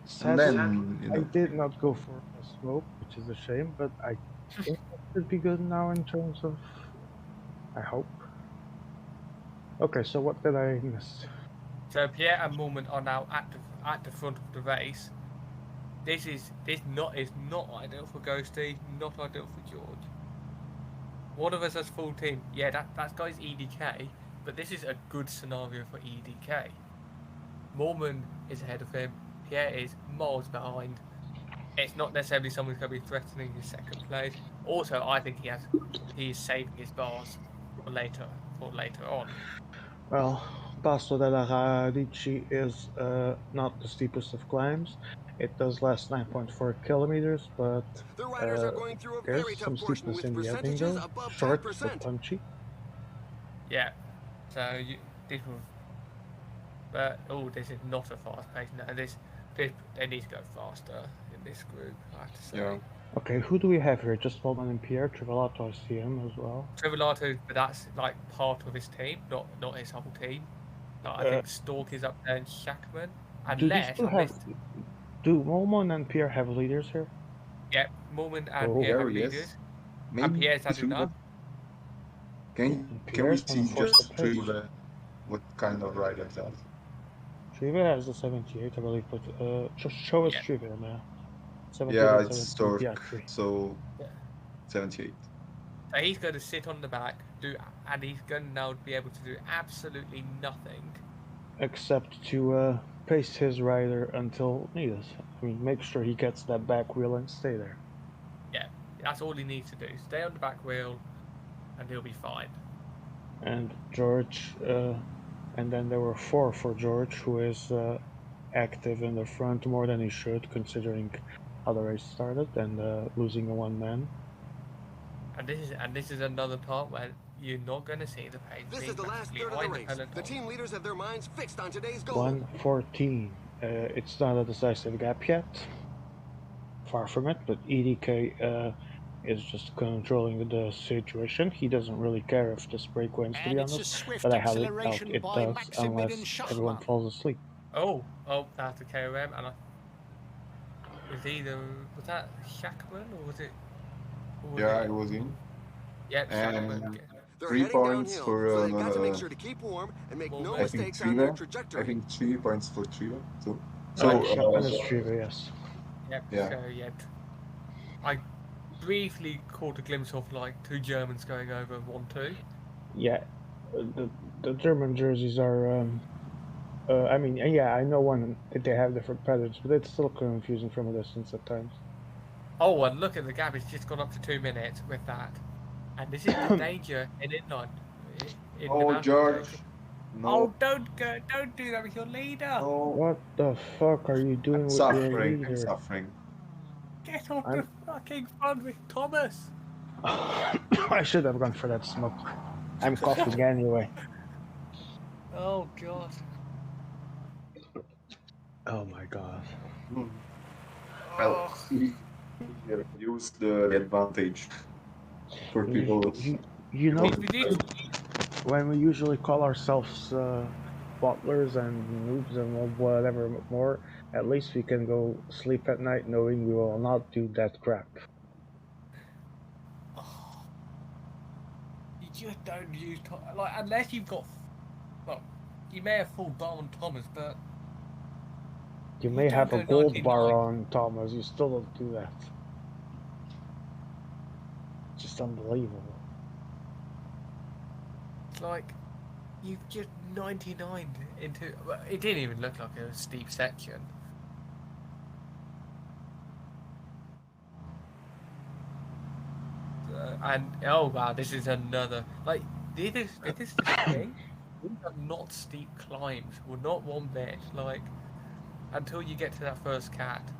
Sadly, then I did not go for a smoke, which is a shame, but I think it should be good now in terms of. I hope. Okay, so what did I miss? So Pierre and Mormon are now at the front of the race. This is not ideal for Ghosty, not ideal for George. One of us has full team. Yeah, that guy's EDK, but this is a good scenario for EDK. Mormon is ahead of him. Pierre is miles behind. It's not necessarily someone's going to be threatening his second place. Also, I think he is saving his bars for later on. Well, Passo della Radici is not the steepest of climbs. It does last 9.4 kilometers, but The riders are going through a there's very some tough portion steepness with in the ending percentages though. above Short but 10%. punchy. Yeah. So this will, but this is not a fast pace. No, this they need to go faster in this group. I have to say. yeah. Okay, who do we have here? Just Bowman and Pierre. Trivelato, I see him as well. Trivelato, but that's like part of his team, not his whole team. Like, I think Stork is up there and Shackman. Do these Unless two I have? missed. Do Bowman and Pierre have leaders here? Yeah, Mormon and Oh. Pierre There have he is. leaders. And Maybe Pierre's had Triva. enough. Can we Pierre's gonna see force just the pace. Triva what kind of rider that? Triva has a 78, I believe, but just show us Yeah. Triva now. 78 Yeah, and it's 78, Stork, yeah, 3. so Yeah. 78. So he's going to sit on the back, and he's going to now be able to do absolutely nothing. Except to pace his rider until needed. I mean, make sure he gets that back wheel and stay there. Yeah, that's all he needs to do. Stay on the back wheel, and he'll be fine. And George, and then there were 4 for George, who is active in the front more than he should, considering how the race started and losing a one man. And this is another part where you're not going to see the pace. This is the last third of the race. The team leaders have their minds fixed on today's goal. 1:14. It's not a decisive gap yet. Far from it, but EDK is just controlling the situation. He doesn't really care if this break wins, to be honest. But I highly doubt it does unless everyone falls asleep. Oh, that's a KOM, and was that Shackman or was it? Yeah, it was in. Yep, Shackman. And They're 3 heading points downhill, for so they've got to make sure to keep warm and make no mistakes on their trajectory. I think 3 points for Triva too. So Shackman is Triva, yes. Yep. Yeah. So I briefly caught a glimpse of like 2 Germans going over 1-2. Yeah, the German jerseys are. I mean, yeah, I know one that they have different patterns, but it's still confusing from a distance at times. Oh, and look at the gap; it's just gone up to 2 minutes with that. And this is the danger in Inline. Oh, George! No. Oh, don't do that with your leader. No. What the fuck are you doing with your leader? I'm suffering. Get off the fucking front with Thomas. I should have gone for that smoke. I'm coughing anyway. Oh god. Oh my god. Well, use the advantage for people. You know, when we usually call ourselves butlers and noobs and whatever more, at least we can go sleep at night knowing we will not do that crap. You just don't use like unless you've got. Well, you may have full bar on Thomas, but You may have a gold bar on, Thomas. You still don't do that. Just unbelievable. It's like you just 99 into. Well, it didn't even look like a steep section. And oh wow, this is another like this is the thing. These are not steep climbs. Well, not one bit. Like until you get to that first cat.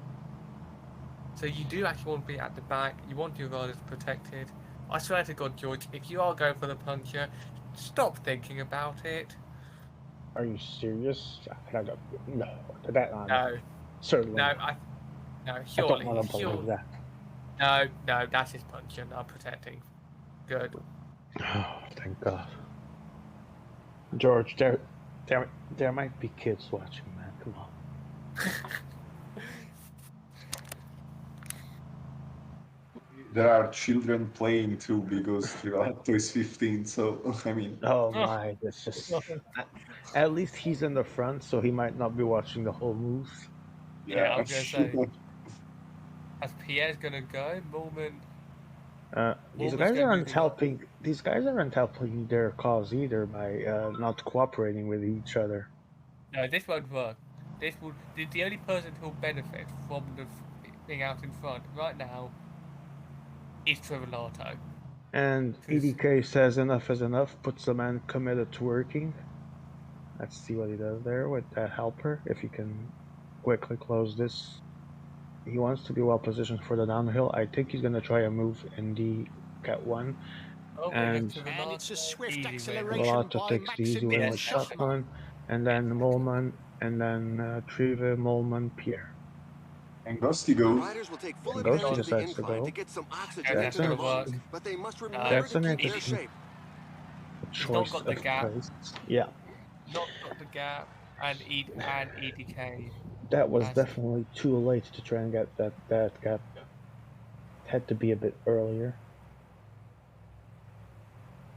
So you do actually want to be at the back. You want your riders protected. I swear to God, George, if you are going for the puncture, stop thinking about it. Are you serious? No, that No, certainly. no, surely, I don't want to believe that. No, that's his puncture. Not protecting. Good. Oh, thank God. George, there might be kids watching, man. Come on. There are children playing too because Trivato is 15, so I mean. Oh my, that's just. At least he's in the front, so he might not be watching the whole moves. Yeah, I'm gonna say. As Pierre's gonna go, Mormon. These guys aren't helping. These guys aren't helping their cause either by not cooperating with each other. No, this won't work. This will. The only person who'll benefit from the being out in front right now is Trivelato. And EDK says enough is enough. Puts the man committed to working. Let's see what he does there with that helper. If he can quickly close this. He wants to be well positioned for the downhill. I think he's going to try a move in the Cat 1. Oh, and it's a swift acceleration Trivelato by takes the easy win with Shotgun. And then Molman. And then Trive, Molman, Pierre. And Ghosty goes. Riders will take full And advantage Ghosty of the decides to incline go. to get some oxygen That's into their an lungs, interesting. but they must remember That's to an keep their interesting shape. choice got the of gap. place. Yeah. Not got the gap and EDK. That was definitely too late to try and get that gap. It had to be a bit earlier.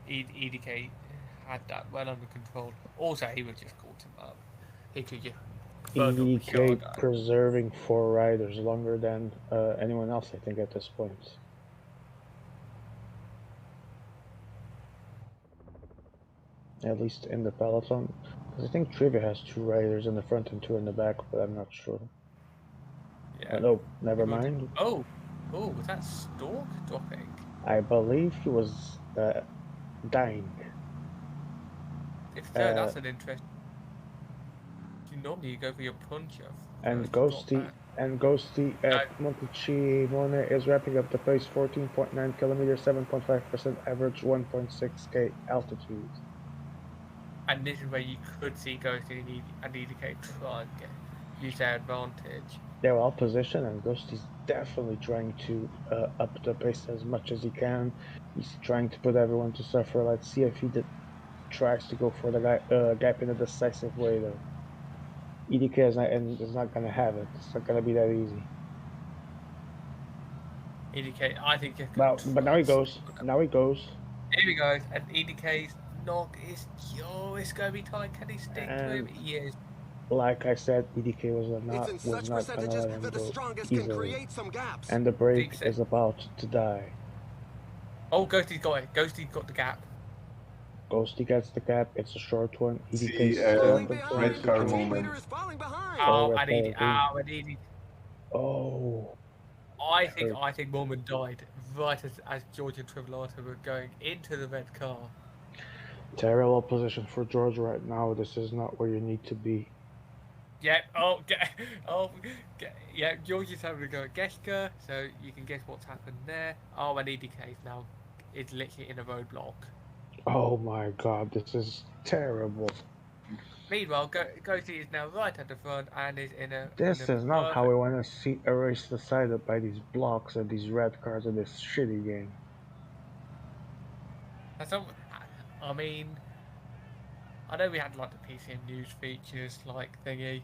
EDK had that well under control. Also, he would just caught him up. He could just. EDK preserving 4 riders longer than anyone else, I think, at this point. At least in the peloton. Because I think Trivia has 2 riders in the front and 2 in the back, but I'm not sure. Yeah. No, never mind. Oh, was that Stork dropping? I believe he was dying. If so, that's an interest. Normally you go for your puncher. And Ghosty at Monticimone is wrapping up the pace 14.9 kilometers, 7.5% average, 1.6k altitude. And this is where you could see Ghosty and EDK try and use their advantage. They're well positioned, and Ghosty's definitely trying to up the pace as much as he can. He's trying to put everyone to suffer. Let's see if he tries to go for the gap in a decisive way, though. EDK is not going to have it. It's not going to be that easy. EDK, I think. But now he goes. Now he goes. Here we go. And EDK's knock is. Oh, it's going to be tight. Can he stick to him? He is. Like I said, EDK was not going to let him go easily. And the break is about to die. Oh, Ghosty's got it. Ghosty's got the gap. Ghosty gets the gap. It's a short one. EDK's red car moment. I think Mormon died right as George and Trivelato were going into the red car. Terrible position for George right now. This is not where you need to be. Yeah. Yeah. George is having to go at Geska, so you can guess what's happened there. Oh, and EDK now is literally in a roadblock. Oh my God, this is terrible. Meanwhile, Ghosty is now right at the front and is in a. This is not how we want to see a race decided by these blocks and these red cars in this shitty game. I mean, I know we had like the PCM news features like thingy.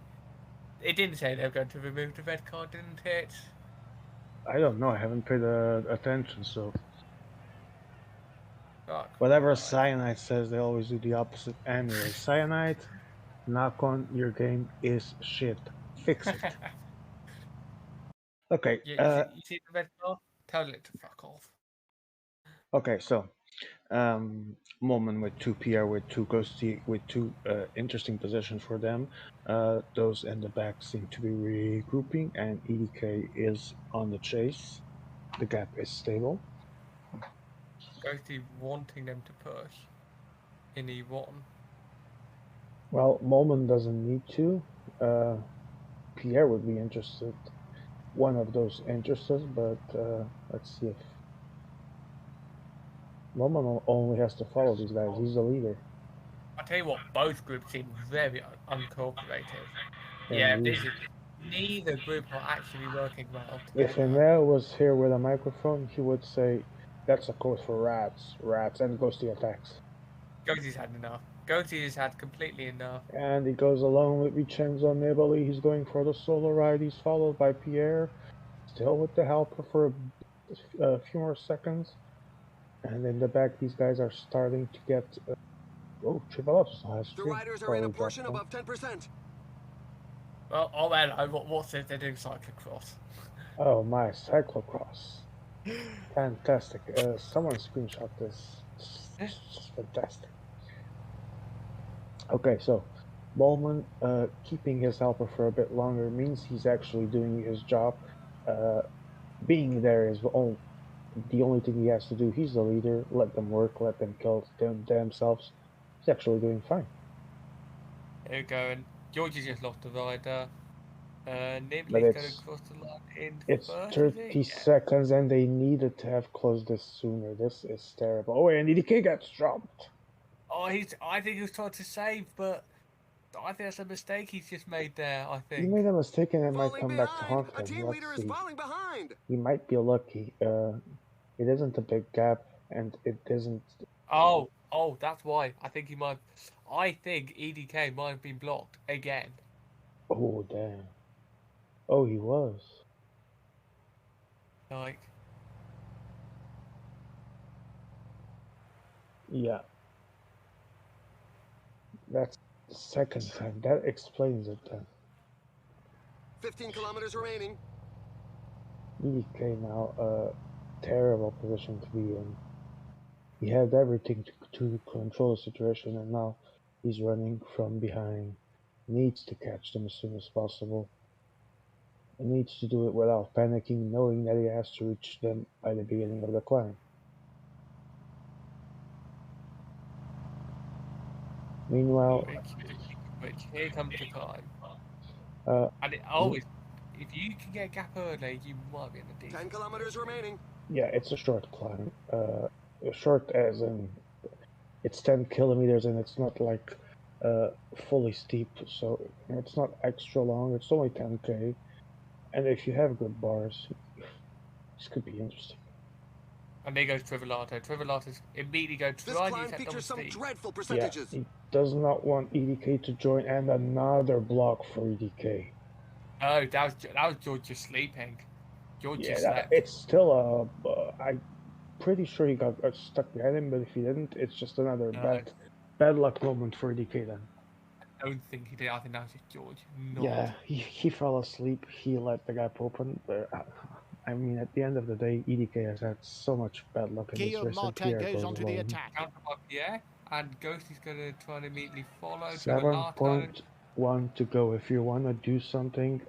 It didn't say they were going to remove the red card, didn't it? I don't know. I haven't paid attention, so. Whatever Cyanide says, they always do the opposite anyway. Cyanide, knock on, your game is shit. fix it. Okay. Yeah, you see the red car? Tell it to fuck off. Okay. So, Moment with two PR with two Ghosty with two interesting positions for them. Those in the back seem to be regrouping, and EDK is on the chase. The gap is stable. Ghosty wanting them to push in E1. Well, Moment doesn't need to. Pierre would be interested. One of those interested, but let's see if Moment only has to follow these guys. He's the leader. I tell you what, both groups seem very uncooperative. Yeah, Yeah, this is neither group are actually working well if together. Emil was here with a microphone, he would say, "That's a code for rats, rats," and goes to attacks. Ghosty's had enough. Ghosty's had completely enough. And he goes along with Vincenzo Nibali. He's going for the solo ride. He's followed by Pierre, still with the helper for a few more seconds. And in the back, these guys are starting to get. Trivalotto has The three. riders are in a portion above 10%. Well, oh man, what's it? They're doing cyclocross. Oh my, cyclocross. Fantastic. Someone screenshot this. It's just fantastic. Okay, so Bowman keeping his helper for a bit longer means he's actually doing his job. Being there is the only thing he has to do. He's the leader. Let them work. Let them kill themselves. He's actually doing fine. There you go. And Georgie just lost the rider. But Nibley's going to cross the line in it's first, 30 is he? seconds, and they needed to have closed this sooner. This is terrible. Oh, and EDK gets dropped. Oh, I think he was trying to save, but I think that's a mistake he's just made there. I He think. made a mistake, and it might Falling come back to behind. haunt A him. team Let's leader is see. falling behind. He might be lucky. It isn't a big gap, and it isn't. Oh, that's why. I think EDK might have been blocked again. Oh, damn. Oh, he was. Like, Yeah. That's the second time. That explains it then. 15 kilometers remaining. EDK now a terrible position to be in. He had everything to control the situation, and now he's running from behind. Needs to catch them as soon as possible. He needs to do it without panicking, knowing that he has to reach them by the beginning of the climb. Meanwhile, which here comes the climb. uh, And it always, if you can get a gap early, you might be in a decent 10 kilometers remaining. yeah, it's a short climb. Short as in it's 10 kilometers and it's not like fully steep, so it's not extra long. It's only 10k, and if you have good bars, this could be interesting. And there goes Trivelato. Trivelato immediately goes This try climb these features some steep. dreadful percentages. Yeah, he does not want EDK to join, and another block for EDK. Oh, that was George just sleeping. George Yeah, just slept. it's still I'm pretty sure he got stuck behind him, but if he didn't, it's just another bad luck moment for EDK then. I don't think he did. I think that was just George. Yeah, he fell asleep. He let the gap open, but I mean, at the end of the day, EDK has had so much bad luck in this race, and Pierre goes onto the attack. Counter by Pierre, and Ghost is going to try and immediately follow. 7.1 to go. If you want to do something,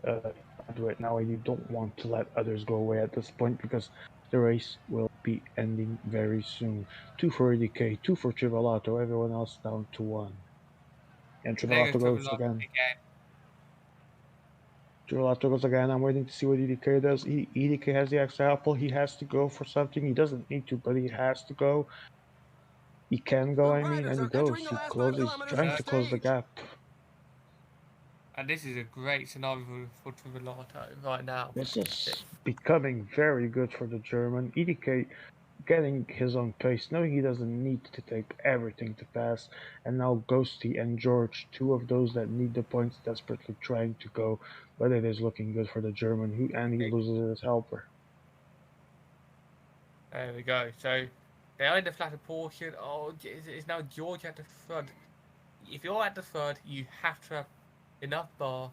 do it now. You don't want to let others go away at this point because the race will be ending very soon. 2 for EDK, 2 for Trivelato. Everyone else down to 1. And Trivelato goes again. Trivelato goes again. I'm waiting to see what EDK does. EDK has the extra apple. He has to go for something. He doesn't need to, but he has to go. He can go, I mean, and he goes. He closes. He's trying to close the gap. And this is a great scenario for Trivelato right now. This is becoming very good for the German. EDK getting his own pace, knowing he doesn't need to take everything to pass. And now Ghosty and George, two of those that need the points, desperately trying to go. But it is looking good for the German, and he loses his helper. There we go. So they are in the flatter portion. Oh, it's now George at the front. If you're at the front, you have to have enough bar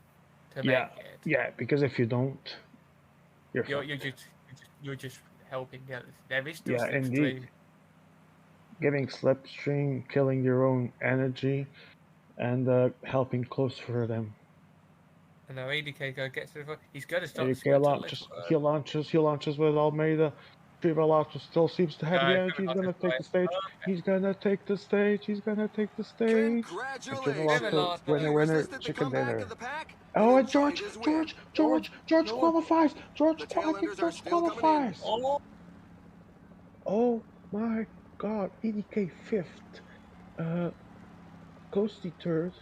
to Yeah, make it. yeah. Because if you don't, you're You're fucked. you're just helping the others. There is still Yeah, indeed. slipstream. Getting slipstream, killing your own energy, and helping close for them. And now ADK gets to the front. He's going to start to ADK switch a little launches. He launches with Almeida. Trivalato still seems to have the bit. energy. He's gonna take the stage. Okay. He's gonna take the stage. He's gonna take the stage. And Trivalato, Congratulations! winner, He winner, resisted the chicken comeback dinner. of the pack and Oh, and enjoyed his win. George George. qualifies. The I tail think enders are George still coming in. qualifies. Oh, Oh my God, EDK fifth, Ghosty third,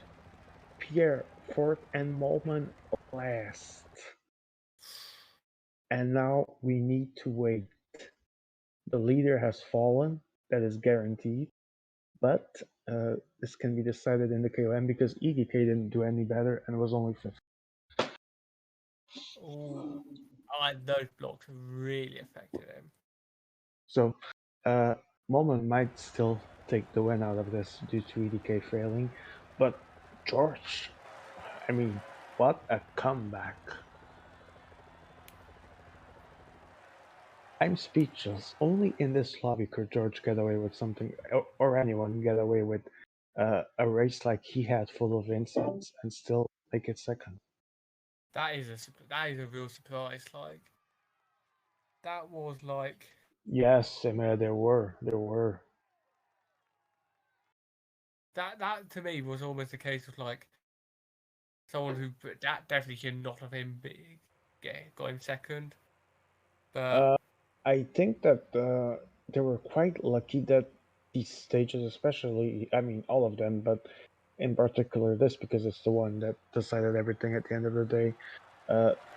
Pierre fourth, and Molman last. And now we need to wait. The leader has fallen, that is guaranteed, but this can be decided in the KOM because EDK didn't do any better and was only fifth. oh. Those blocks really affected him. So, Molman might still take the win out of this due to EDK failing, but George, I mean, what a comeback! I'm speechless. Only in this lobby could George get away with something, or anyone get away with a race like he had full of incidents and still make it second. That is a real surprise. Like that was like Yes, I mean, there were. that to me was almost a case of like someone who that definitely should not have him got him second. But I think that they were quite lucky that these stages, especially, I mean, all of them, but in particular this because it's the one that decided everything at the end of the day.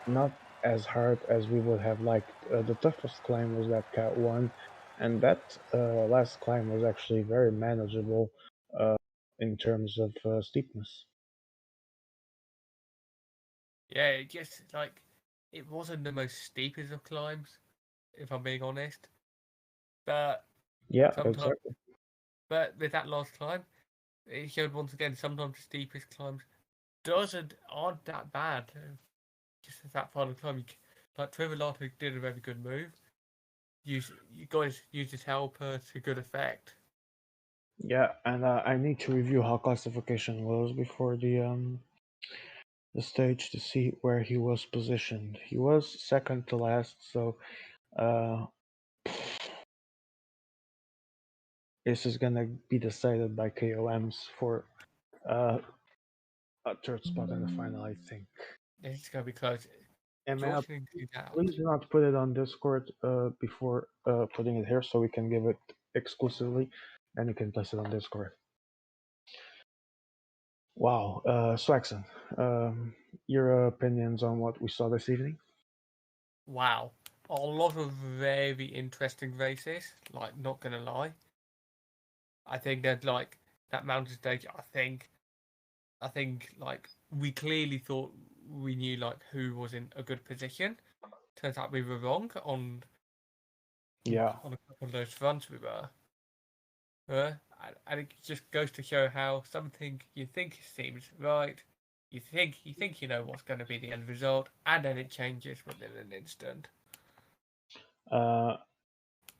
Not as hard as we would have liked. The toughest climb was that Cat 1, and that last climb was actually very manageable uh, in terms of steepness. yeah, it just like it wasn't the most steepest of climbs, if I'm being honest. But Yeah, sometimes, exactly. but with that last climb, it showed once again sometimes the steepest climbs aren't that bad. Just that final climb, like Trevor Lotto did a very good move. You guys used his helper to good effect. Yeah, and I need to review how classification was before the stage to see where he was positioned. He was second to last, so uh, this is gonna be decided by KOMs for uh, a third spot in the final, I think. This is gonna be close. And George didn't do that. please do not put it on Discord before putting it here so we can give it exclusively and you can place it on Discord. Wow. Swaxon, your opinions on what we saw this evening? Wow, a lot of very interesting races. Like, not gonna lie, I think that like that mountain stage. I think like we clearly thought we knew like who was in a good position. Turns out we were wrong Yeah. on a couple of those fronts. We were. And it just goes to show how something you think seems right, you think you know what's going to be the end result, and then it changes within an instant.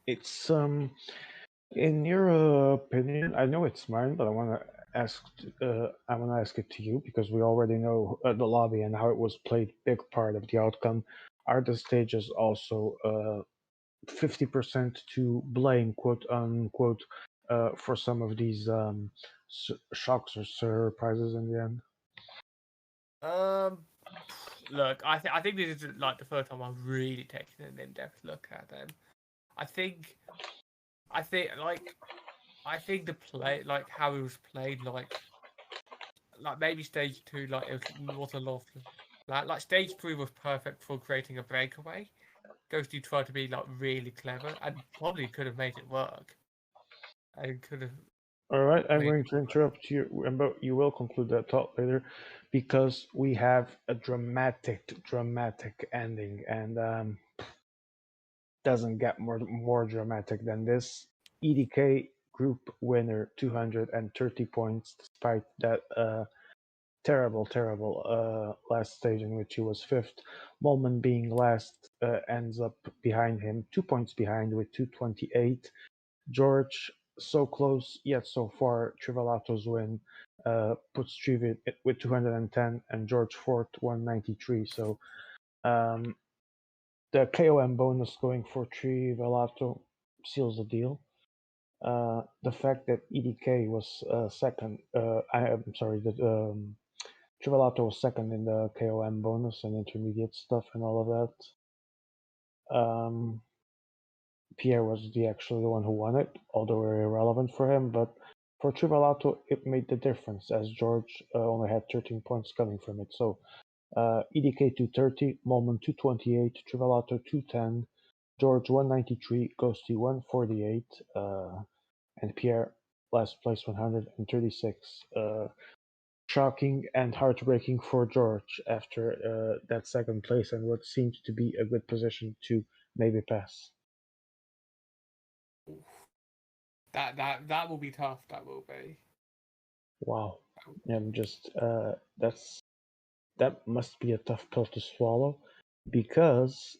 It's in your opinion, I know it's mine, but I want to ask it to you because we already know the lobby and how it was played. Big part of the outcome. Are the stages also 50% to blame, quote unquote, for some of these shocks or surprises in the end? Look, I think this is like the first time I've really taken an in-depth look at them. I think I think like I think the play, like how it was played, like maybe stage two, like it was a lot of like stage three was perfect for creating a breakaway. Ghosty tried to be like really clever and probably could have made it work. And could have All right, I'm made going it to work. interrupt you, but you will conclude that thought later because we have a dramatic ending, and doesn't get more dramatic than this. EDK group winner, 230 points, despite that terrible last stage in which he was fifth. Molman being last ends up behind him, 2 points behind with 228. George so close yet so far. Trivalato's win puts Trivi with 210 and George fourth 193. So the KOM bonus going for Trivalato seals the deal. The fact that EDK was second, I'm sorry, that Trivalato was second in the KOM bonus and intermediate stuff and all of that. Pierre was actually the one who won it, although irrelevant for him. But for Trivalato, it made the difference as George only had 13 points coming from it. So EDK 230, Molman 228, Trivalato 210, George 193, Ghosty 148, and Pierre last place 136. Shocking and heartbreaking for George after that second place and what seems to be a good position to maybe pass. That will be tough. That will be. Wow. And just that must be a tough pill to swallow because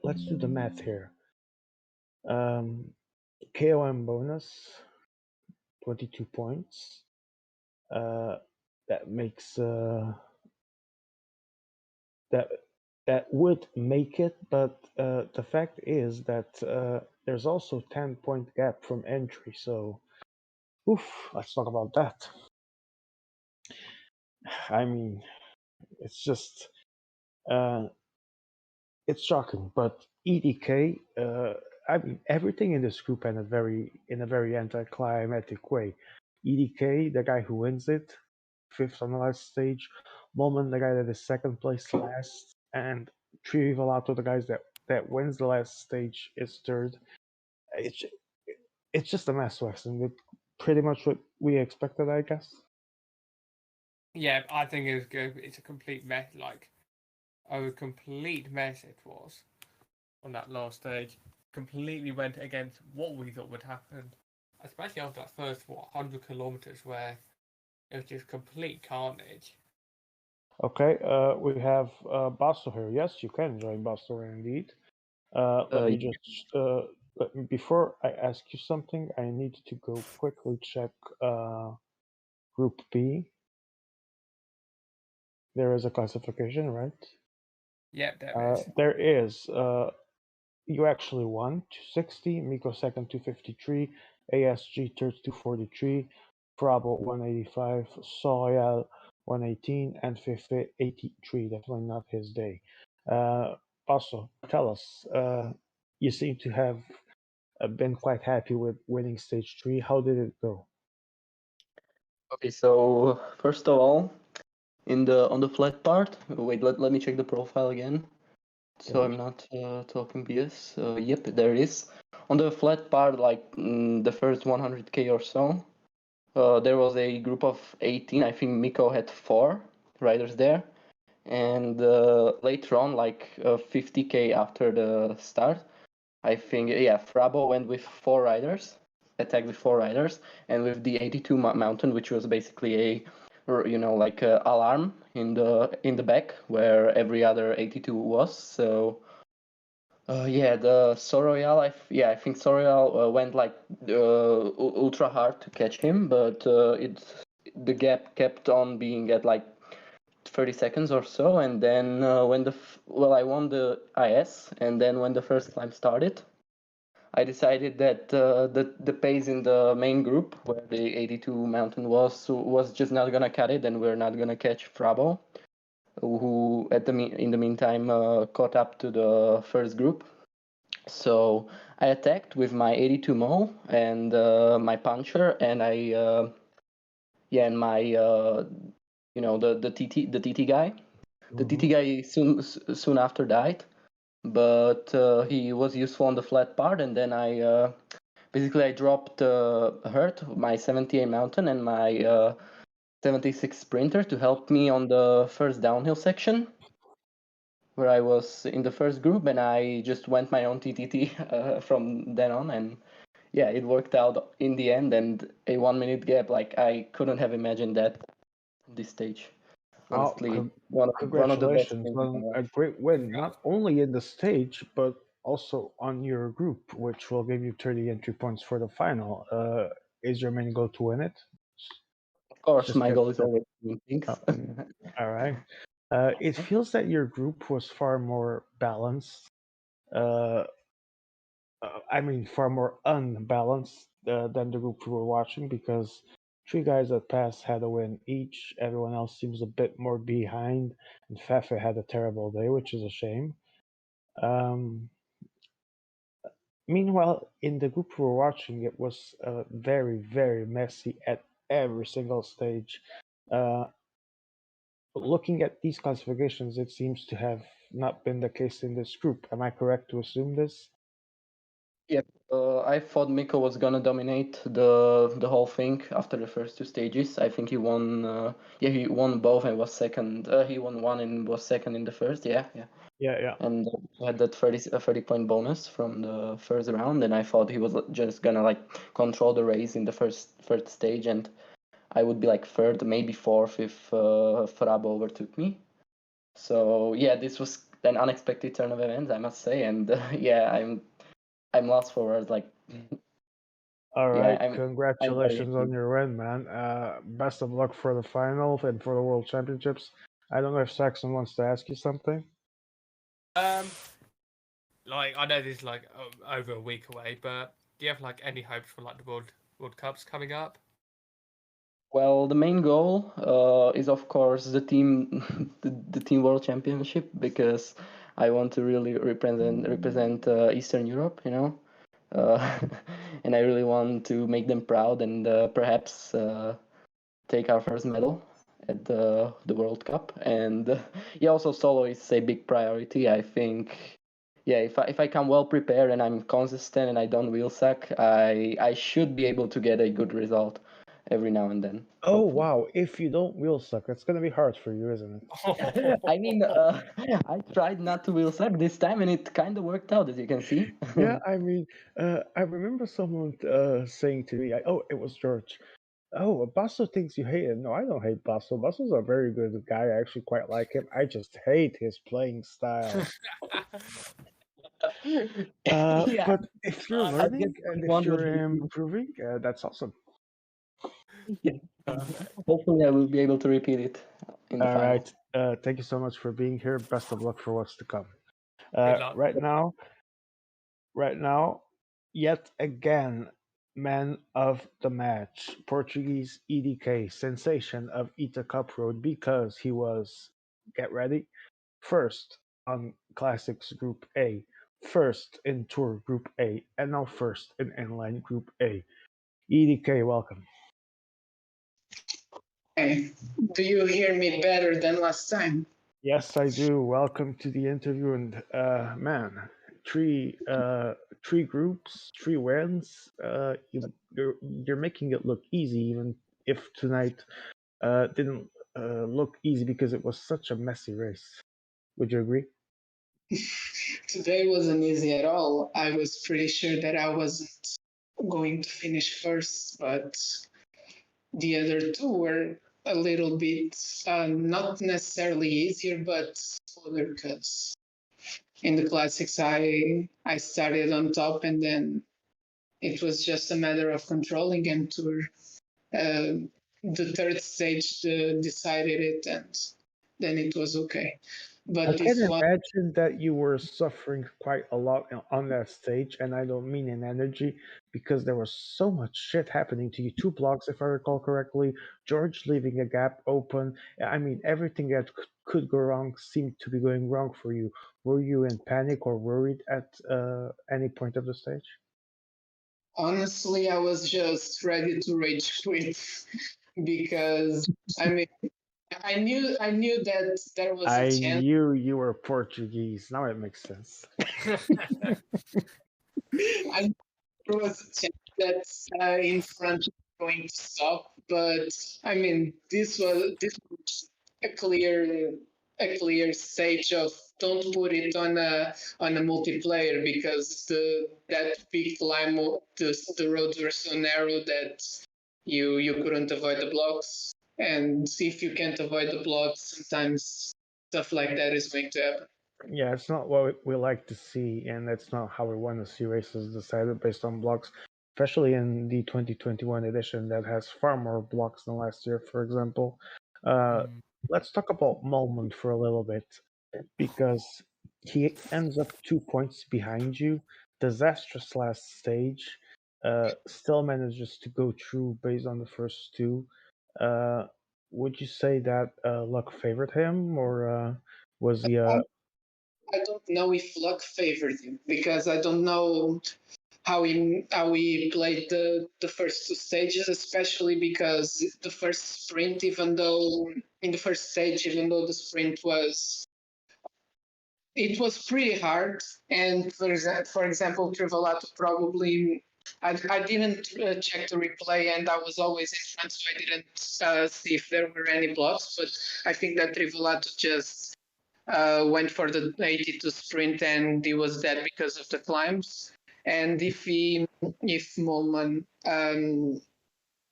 let's do the math here. KOM bonus 22 points. That makes that would make it, but the fact is that there's also 10-point gap from entry. So, let's talk about that. I mean, it's just it's shocking, but EDK. I mean, everything in this group in a very anticlimactic way. EDK, the guy who wins it, fifth on the last stage. Molman, the guy that is second place last, and Trivalato, the guys that wins the last stage, is third. It's just a mess, Weston. Pretty much what we expected, I guess. Yeah, I think it was good. It's a complete mess. Like a complete mess it was on that last stage. Completely went against what we thought would happen, especially after that first 100 kilometers where it was just complete carnage. Okay, we have Basto here. Yes, you can join Basto here indeed. Let me just before I ask you something, I need to go quickly check Group B. There is a classification, right? Yep, there is. There is. You actually won 260, Miko second 253, ASG third 243, Bravo 185, Soyal 118, and Fefe 83. Definitely not his day. Also, tell us, you seem to have been quite happy with winning stage 3. How did it go? Okay, so first of all, on the flat part, wait, let me check the profile again, so I'm not talking BS. Yep, there it is. On the flat part, like the first 100k or so, there was a group of 18. I think Miko had 4 riders there, and later on, like 50k after the start, I think Frabo went with 4 riders, attacked with 4 riders, and with the 82 mountain, which was basically a like a alarm in the back where every other 82 was. So the Soroyal, I think Soroyal went like ultra hard to catch him, but the gap kept on being at like 30 seconds or so, and then when I won the IS, and then when the first climb started, I decided that the pace in the main group where the 82 mountain was just not gonna cut it, and we're not gonna catch Frabo, who in the meantime caught up to the first group. So I attacked with my 82 mo and my puncher, and and my the TT guy. The TT guy soon after died, but he was useful on the flat part, and then I basically dropped Hurt, my 78 mountain, and my 76 sprinter to help me on the first downhill section, where I was in the first group, and I just went my own TTT from then on, and yeah, it worked out in the end, and a 1 minute gap, like I couldn't have imagined that this stage. honestly, one of the best Congratulations things in my on a life. great win, not only in the stage, but also on your group, which will give you 30 entry points for the final. Is your main goal to win it? Of course, Just my get goal is always to win oh, things. all right. It feels that your group was far more balanced. Uh, I mean, far more unbalanced than the group we were watching because three guys that passed had a win each. Everyone else seems a bit more behind, and Fefe had a terrible day, which is a shame. Um, Meanwhile, in the group we were watching, it was very, very messy at every single stage. Uh, Looking at these classifications, it seems to have not been the case in this group. Am I correct to assume this? Yep. I thought Miko was gonna dominate the whole thing after the first two stages. I think he won. He won both and was second. He won one and was second in the first. Yeah, yeah. Yeah, yeah. And had that 30-point bonus from the first round. And I thought he was just gonna like control the race in the third stage, and I would be like third, maybe fourth if Farabo overtook me. So yeah, this was an unexpected turn of events, I must say. And yeah, I'm lost for words. Like, All yeah, right, I'm very congratulations on happy. your win, man. Best of luck for the final and for the World Championships. I don't know if Saxon wants to ask you something. Like I know this is like over a week away, but do you have like any hopes for like the World Cups coming up? Well, the main goal is of course the team, the team world championship, because I want to really represent Eastern Europe, you know, and I really want to make them proud and perhaps take our first medal at the World Cup. And yeah, also solo is a big priority. I think, yeah, if I come well prepared and I'm consistent and I don't wheel suck, I should be able to get a good result every now and then. Oh Hopefully. wow! If you don't wheel suck, it's gonna be hard for you, isn't it? I mean, I tried not to wheel suck this time, and it kind of worked out, as you can see. Yeah, I mean, I remember someone saying to me, "Oh, it was George. Oh, Basso thinks you hate him. No, I don't hate Basso. Basso's a very good guy. I actually quite like him. I just hate his playing style." Yeah, But if you're I guess learning and if one would you're hate me. improving, that's awesome. Yeah. Hopefully, I will be able to repeat it in the All final. right. Thank you so much for being here. Best of luck for what's to come. Good luck. Right now, yet again, man of the match, Portuguese EDK, sensation of ITA Cup Road because he was, get ready, first on Classics Group A, first in Tour Group A, and now first in Inline Group A. EDK, welcome. Hey, do you hear me better than last time? Yes, I do. Welcome to the interview, and man, three three groups, three wins. You're making it look easy, even if tonight didn't look easy because it was such a messy race. Would you agree? Today wasn't easy at all. I was pretty sure that I wasn't going to finish first, but the other two were a little bit not necessarily easier, but smoother because in the classics I started on top and then it was just a matter of controlling and tour. The third stage decided it and then it was okay. I But can this one, imagine that you were suffering quite a lot on that stage, and I don't mean in energy, because there was so much shit happening to you. Two blocks, if I recall correctly, George leaving a gap open. I mean, everything that could go wrong seemed to be going wrong for you. Were you in panic or worried at any point of the stage? honestly, I was just ready to rage quit because I mean I knew that there was a I chance. knew you were Portuguese. Now it makes sense. I knew there was a chance that in front was going to stop, but I mean this was a clear stage of don't put it on a multiplayer because that big climb the roads were so narrow that you couldn't avoid the blocks. And if you can't avoid the blocks, sometimes stuff like that is going to happen. Yeah, it's not what we like to see, and that's not how we want to see races decided based on blocks, especially in the 2021 edition that has far more blocks than last year, for example. Let's talk about Mulman for a little bit, because he ends up 2 points behind you. Disastrous last stage, still manages to go through based on the first two. Uh, would you say that luck favored him, or was he I don't know if luck favored him because I don't know how he played the first two stages, especially because the first sprint, even though in the first stage, even though the sprint was it was pretty hard, and for example, Trivalato probably. I didn't check the replay, and I was always in front, so I didn't see if there were any blocks. But I think that Trivalato just went for the 82 sprint and he was dead because of the climbs. And if Molman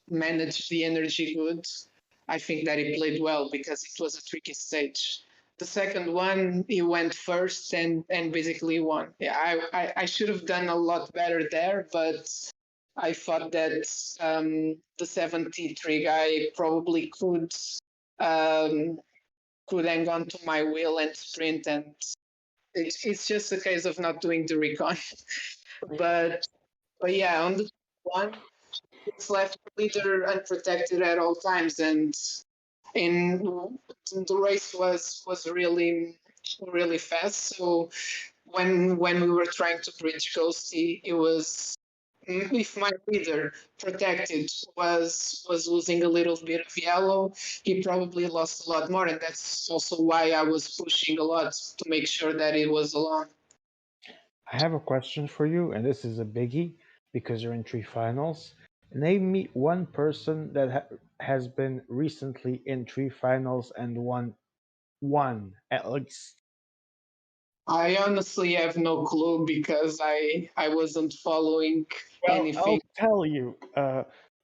managed the energy good, I think that he played well because it was a tricky stage. The second one, he went first and basically won. Yeah, I should have done a lot better there, but I thought that the 73 guy probably um, could hang on to my wheel and sprint, and it's just a case of not doing the recon. but yeah, on the one, it's left the leader unprotected at all times, and in the race was really fast. So when we were trying to bridge Ghosty, it was if my leader protected was losing a little bit of yellow, he probably lost a lot more, and that's also why I was pushing a lot to make sure that it was alone. I have a question for you, and this is a biggie because you're in three finals. Name me one person that has been recently in three finals and won one at least. I honestly have no clue because I wasn't following Well, anything. I'll tell you.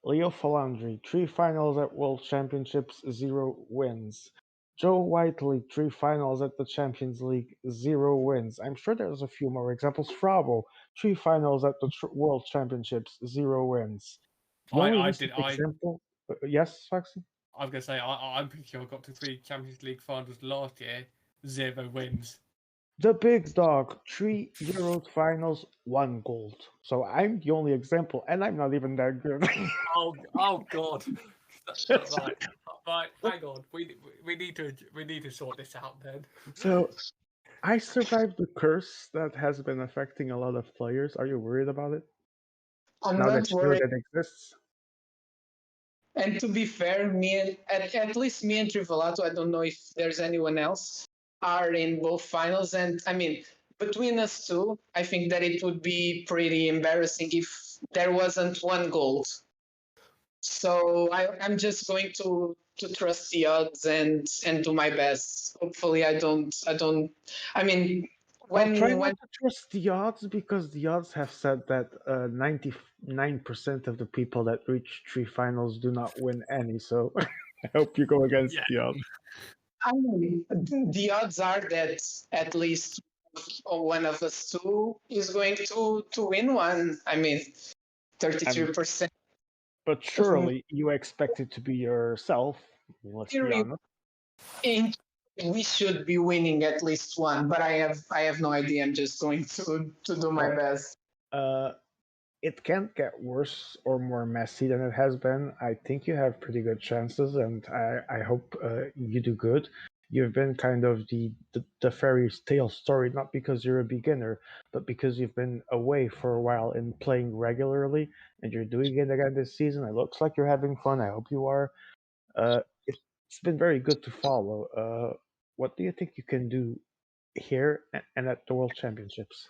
Leo Falandri, three finals at World Championships, 0 wins. Joe Whiteley, three finals at the Champions League, 0 wins. I'm sure there's a few more examples. Frabo, three finals at the World Championships, 0 wins. The only I recent did. example, yes, Foxy? I was gonna say I'm pretty sure I got to 3 Champions League finals last year, 0 wins. The big dog, three Euros finals, one gold. So I'm the only example, and I'm not even that good. Oh God! right. Hang on. We need to sort this out then. So I survived the curse that has been affecting a lot of players. Are you worried about it? I'm Now not that you know worried. that exists? And to be fair, at least me and Trivalato, I don't know if there's anyone else, are in both finals. And I mean, between us two, I think that it would be pretty embarrassing if there wasn't one gold. So I'm just going to trust the odds and do my best. Hopefully, I don't. I mean, Well, try when not to trust the odds because the odds have said that 99% of the people that reach three finals do not win any. So I hope you go against the odds. I mean, the odds are that at least one of us two is going to win one. I mean, 33%. But surely you expect it to be yourself. Let's be honest. We should be winning at least one, but I have no idea. I'm just going to do my best. It can't get worse or more messy than it has been. I think you have pretty good chances, and I hope you do good. You've been kind of the fairy tale story, not because you're a beginner, but because you've been away for a while and playing regularly, and you're doing it again this season. It looks like you're having fun. I hope you are. It's been very good to follow. What do you think you can do here and at the World Championships?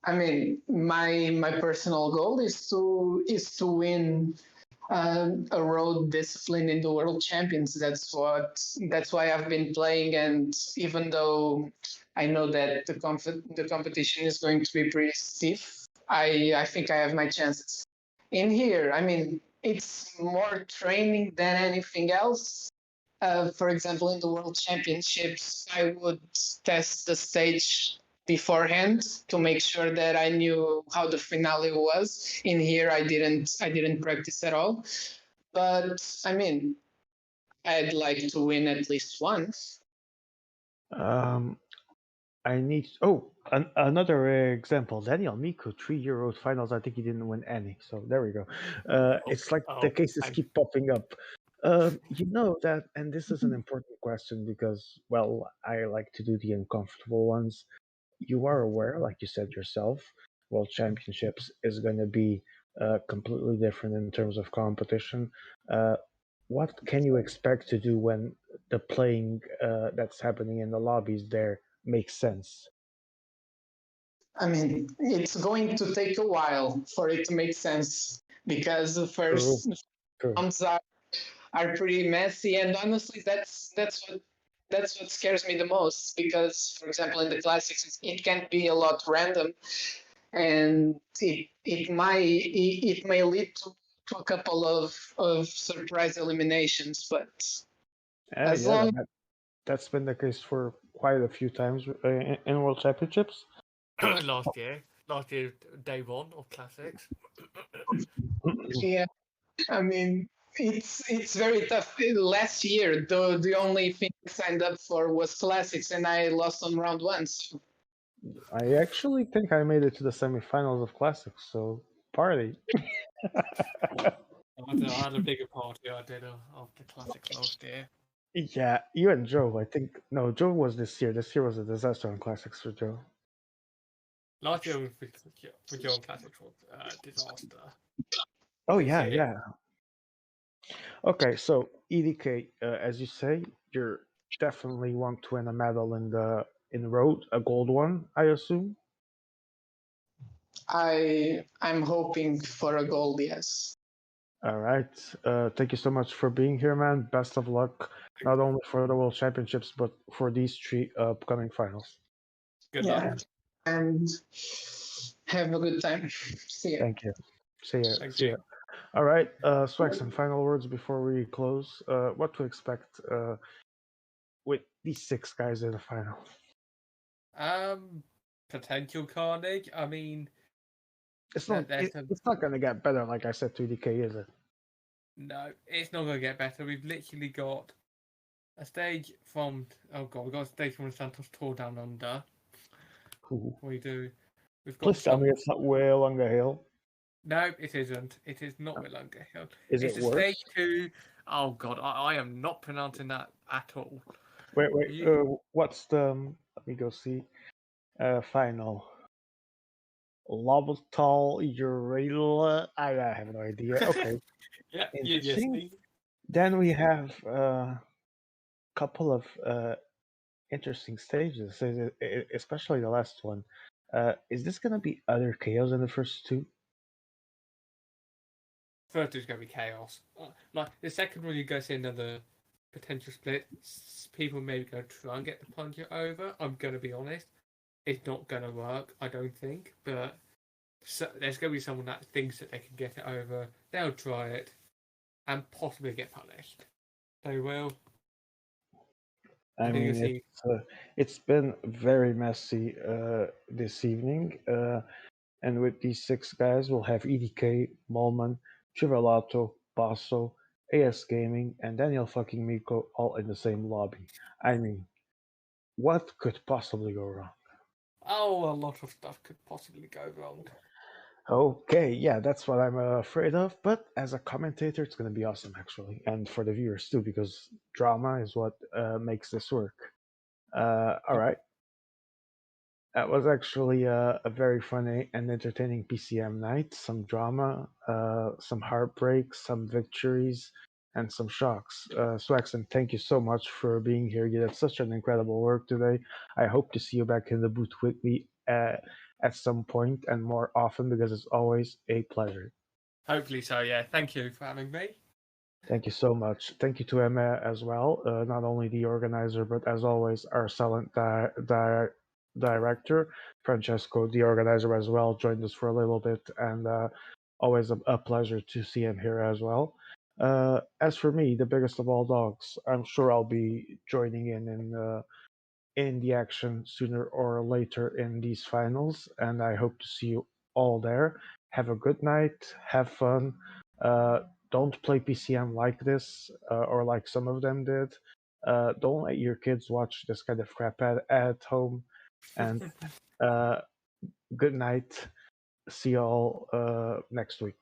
I mean, my personal goal is to win a road discipline in the World Champions. That's why I've been playing, and even though I know that the competition is going to be pretty stiff, I think I have my chances. In here, I mean, it's more training than anything else. For example, in the World Championships, I would test the stage beforehand to make sure that I knew how the finale was. In here, I didn't practice at all. But I mean, I'd like to win at least once. I need. Another example. Daniel Miku, 3-year old finals. I think he didn't win any. So there we go. It's like the cases keep popping up. You know that, and this is an important question because, well, I like to do the uncomfortable ones. You are aware, like you said yourself, World Championships is going to be completely different in terms of competition. Uh, what can you expect to do when the playing that's happening in the lobbies there makes sense? I mean, it's going to take a while for it to make sense because the first True. rounds are pretty messy, and honestly, that's what scares me the most. Because, for example, in the classics, it can be a lot random, and it may lead to a couple of surprise eliminations. But as Yeah, long that's been the case for quite a few times in World Championships. last year, day one of classics. yeah, I mean, it's very tough. Last year, the only thing I signed up for was classics, and I lost on round one. So. I actually think I made it to the semifinals of classics, so party. I had a bigger party I did of the classics last year. Yeah, you and Joe, I think. No, Joe was this year. This year was a disaster on classics for Joe. Last year for Joe Classics was a disaster. Oh, This yeah, year, yeah. Okay, so EDK, as you say, you're definitely want to win a medal in road, a gold one, I assume. I'm hoping for a gold, yes. All right. Thank you so much for being here, man. Best of luck, not only for the World Championships, but for these 3 upcoming finals. Good luck. And have a good time. See ya. Thank you. See ya. Thank See you. ya. All right, Swag, some final words before we close. What to expect with these 6 guys in the final? Potential carnage. I mean, It's not. It's not going to get better, like I said, 2DK, is it? No, it's not going to get better. We've literally got a stage from. Oh god, we've got a stage from the Santos Tour down under. Ooh. We do. We've got. Please tell me it's not way along the hill. No, it isn't. It is not Willunga Hill. Is it's it a worse? stage 2. Oh god, I am not pronouncing that at all. Wait. What's the? Let me go see. Final. Lobatal Urela. I have no idea. Okay. Yeah, Interesting. Then we have a couple of interesting stages, especially the last one. Is this going to be other chaos in the first 2? First is going to be chaos. Like the second one, you go see another potential split. People maybe go try and get the plunger over. I'm going to be honest, it's not going to work. I don't think, but there's going to be someone that thinks that they can get it over. They'll try it, and possibly get punished. They will. I mean, it's been very messy this evening. And with these 6 guys, we'll have EDK, Molman, Chivalato, Basso, AS Gaming, and Daniel fucking Miko all in the same lobby. I mean, what could possibly go wrong? Oh, a lot of stuff could possibly go wrong. Okay, yeah, that's what I'm afraid of. But as a commentator, it's going to be awesome, actually. And for the viewers, too, because drama is what makes this work. All right. That was actually a very funny and entertaining PCM night. Some drama, some heartbreaks, some victories, and some shocks. Swaxon, thank you so much for being here. You did such an incredible work today. I hope to see you back in the booth with me at some point and more often because it's always a pleasure. Hopefully so, yeah. Thank you for having me. Thank you so much. Thank you to Emma as well, not only the organizer, but as always, our silent director, Francesco, the organizer as well, joined us for a little bit. And always a pleasure to see him here as well. As for me, the biggest of all dogs, I'm sure I'll be joining in the action sooner or later in these finals, and I hope to see you all there. Have a good night, have fun. Uh, don't play PCM like this, or like some of them did. Don't let your kids watch this kind of crap at home. And good night. See you all next week.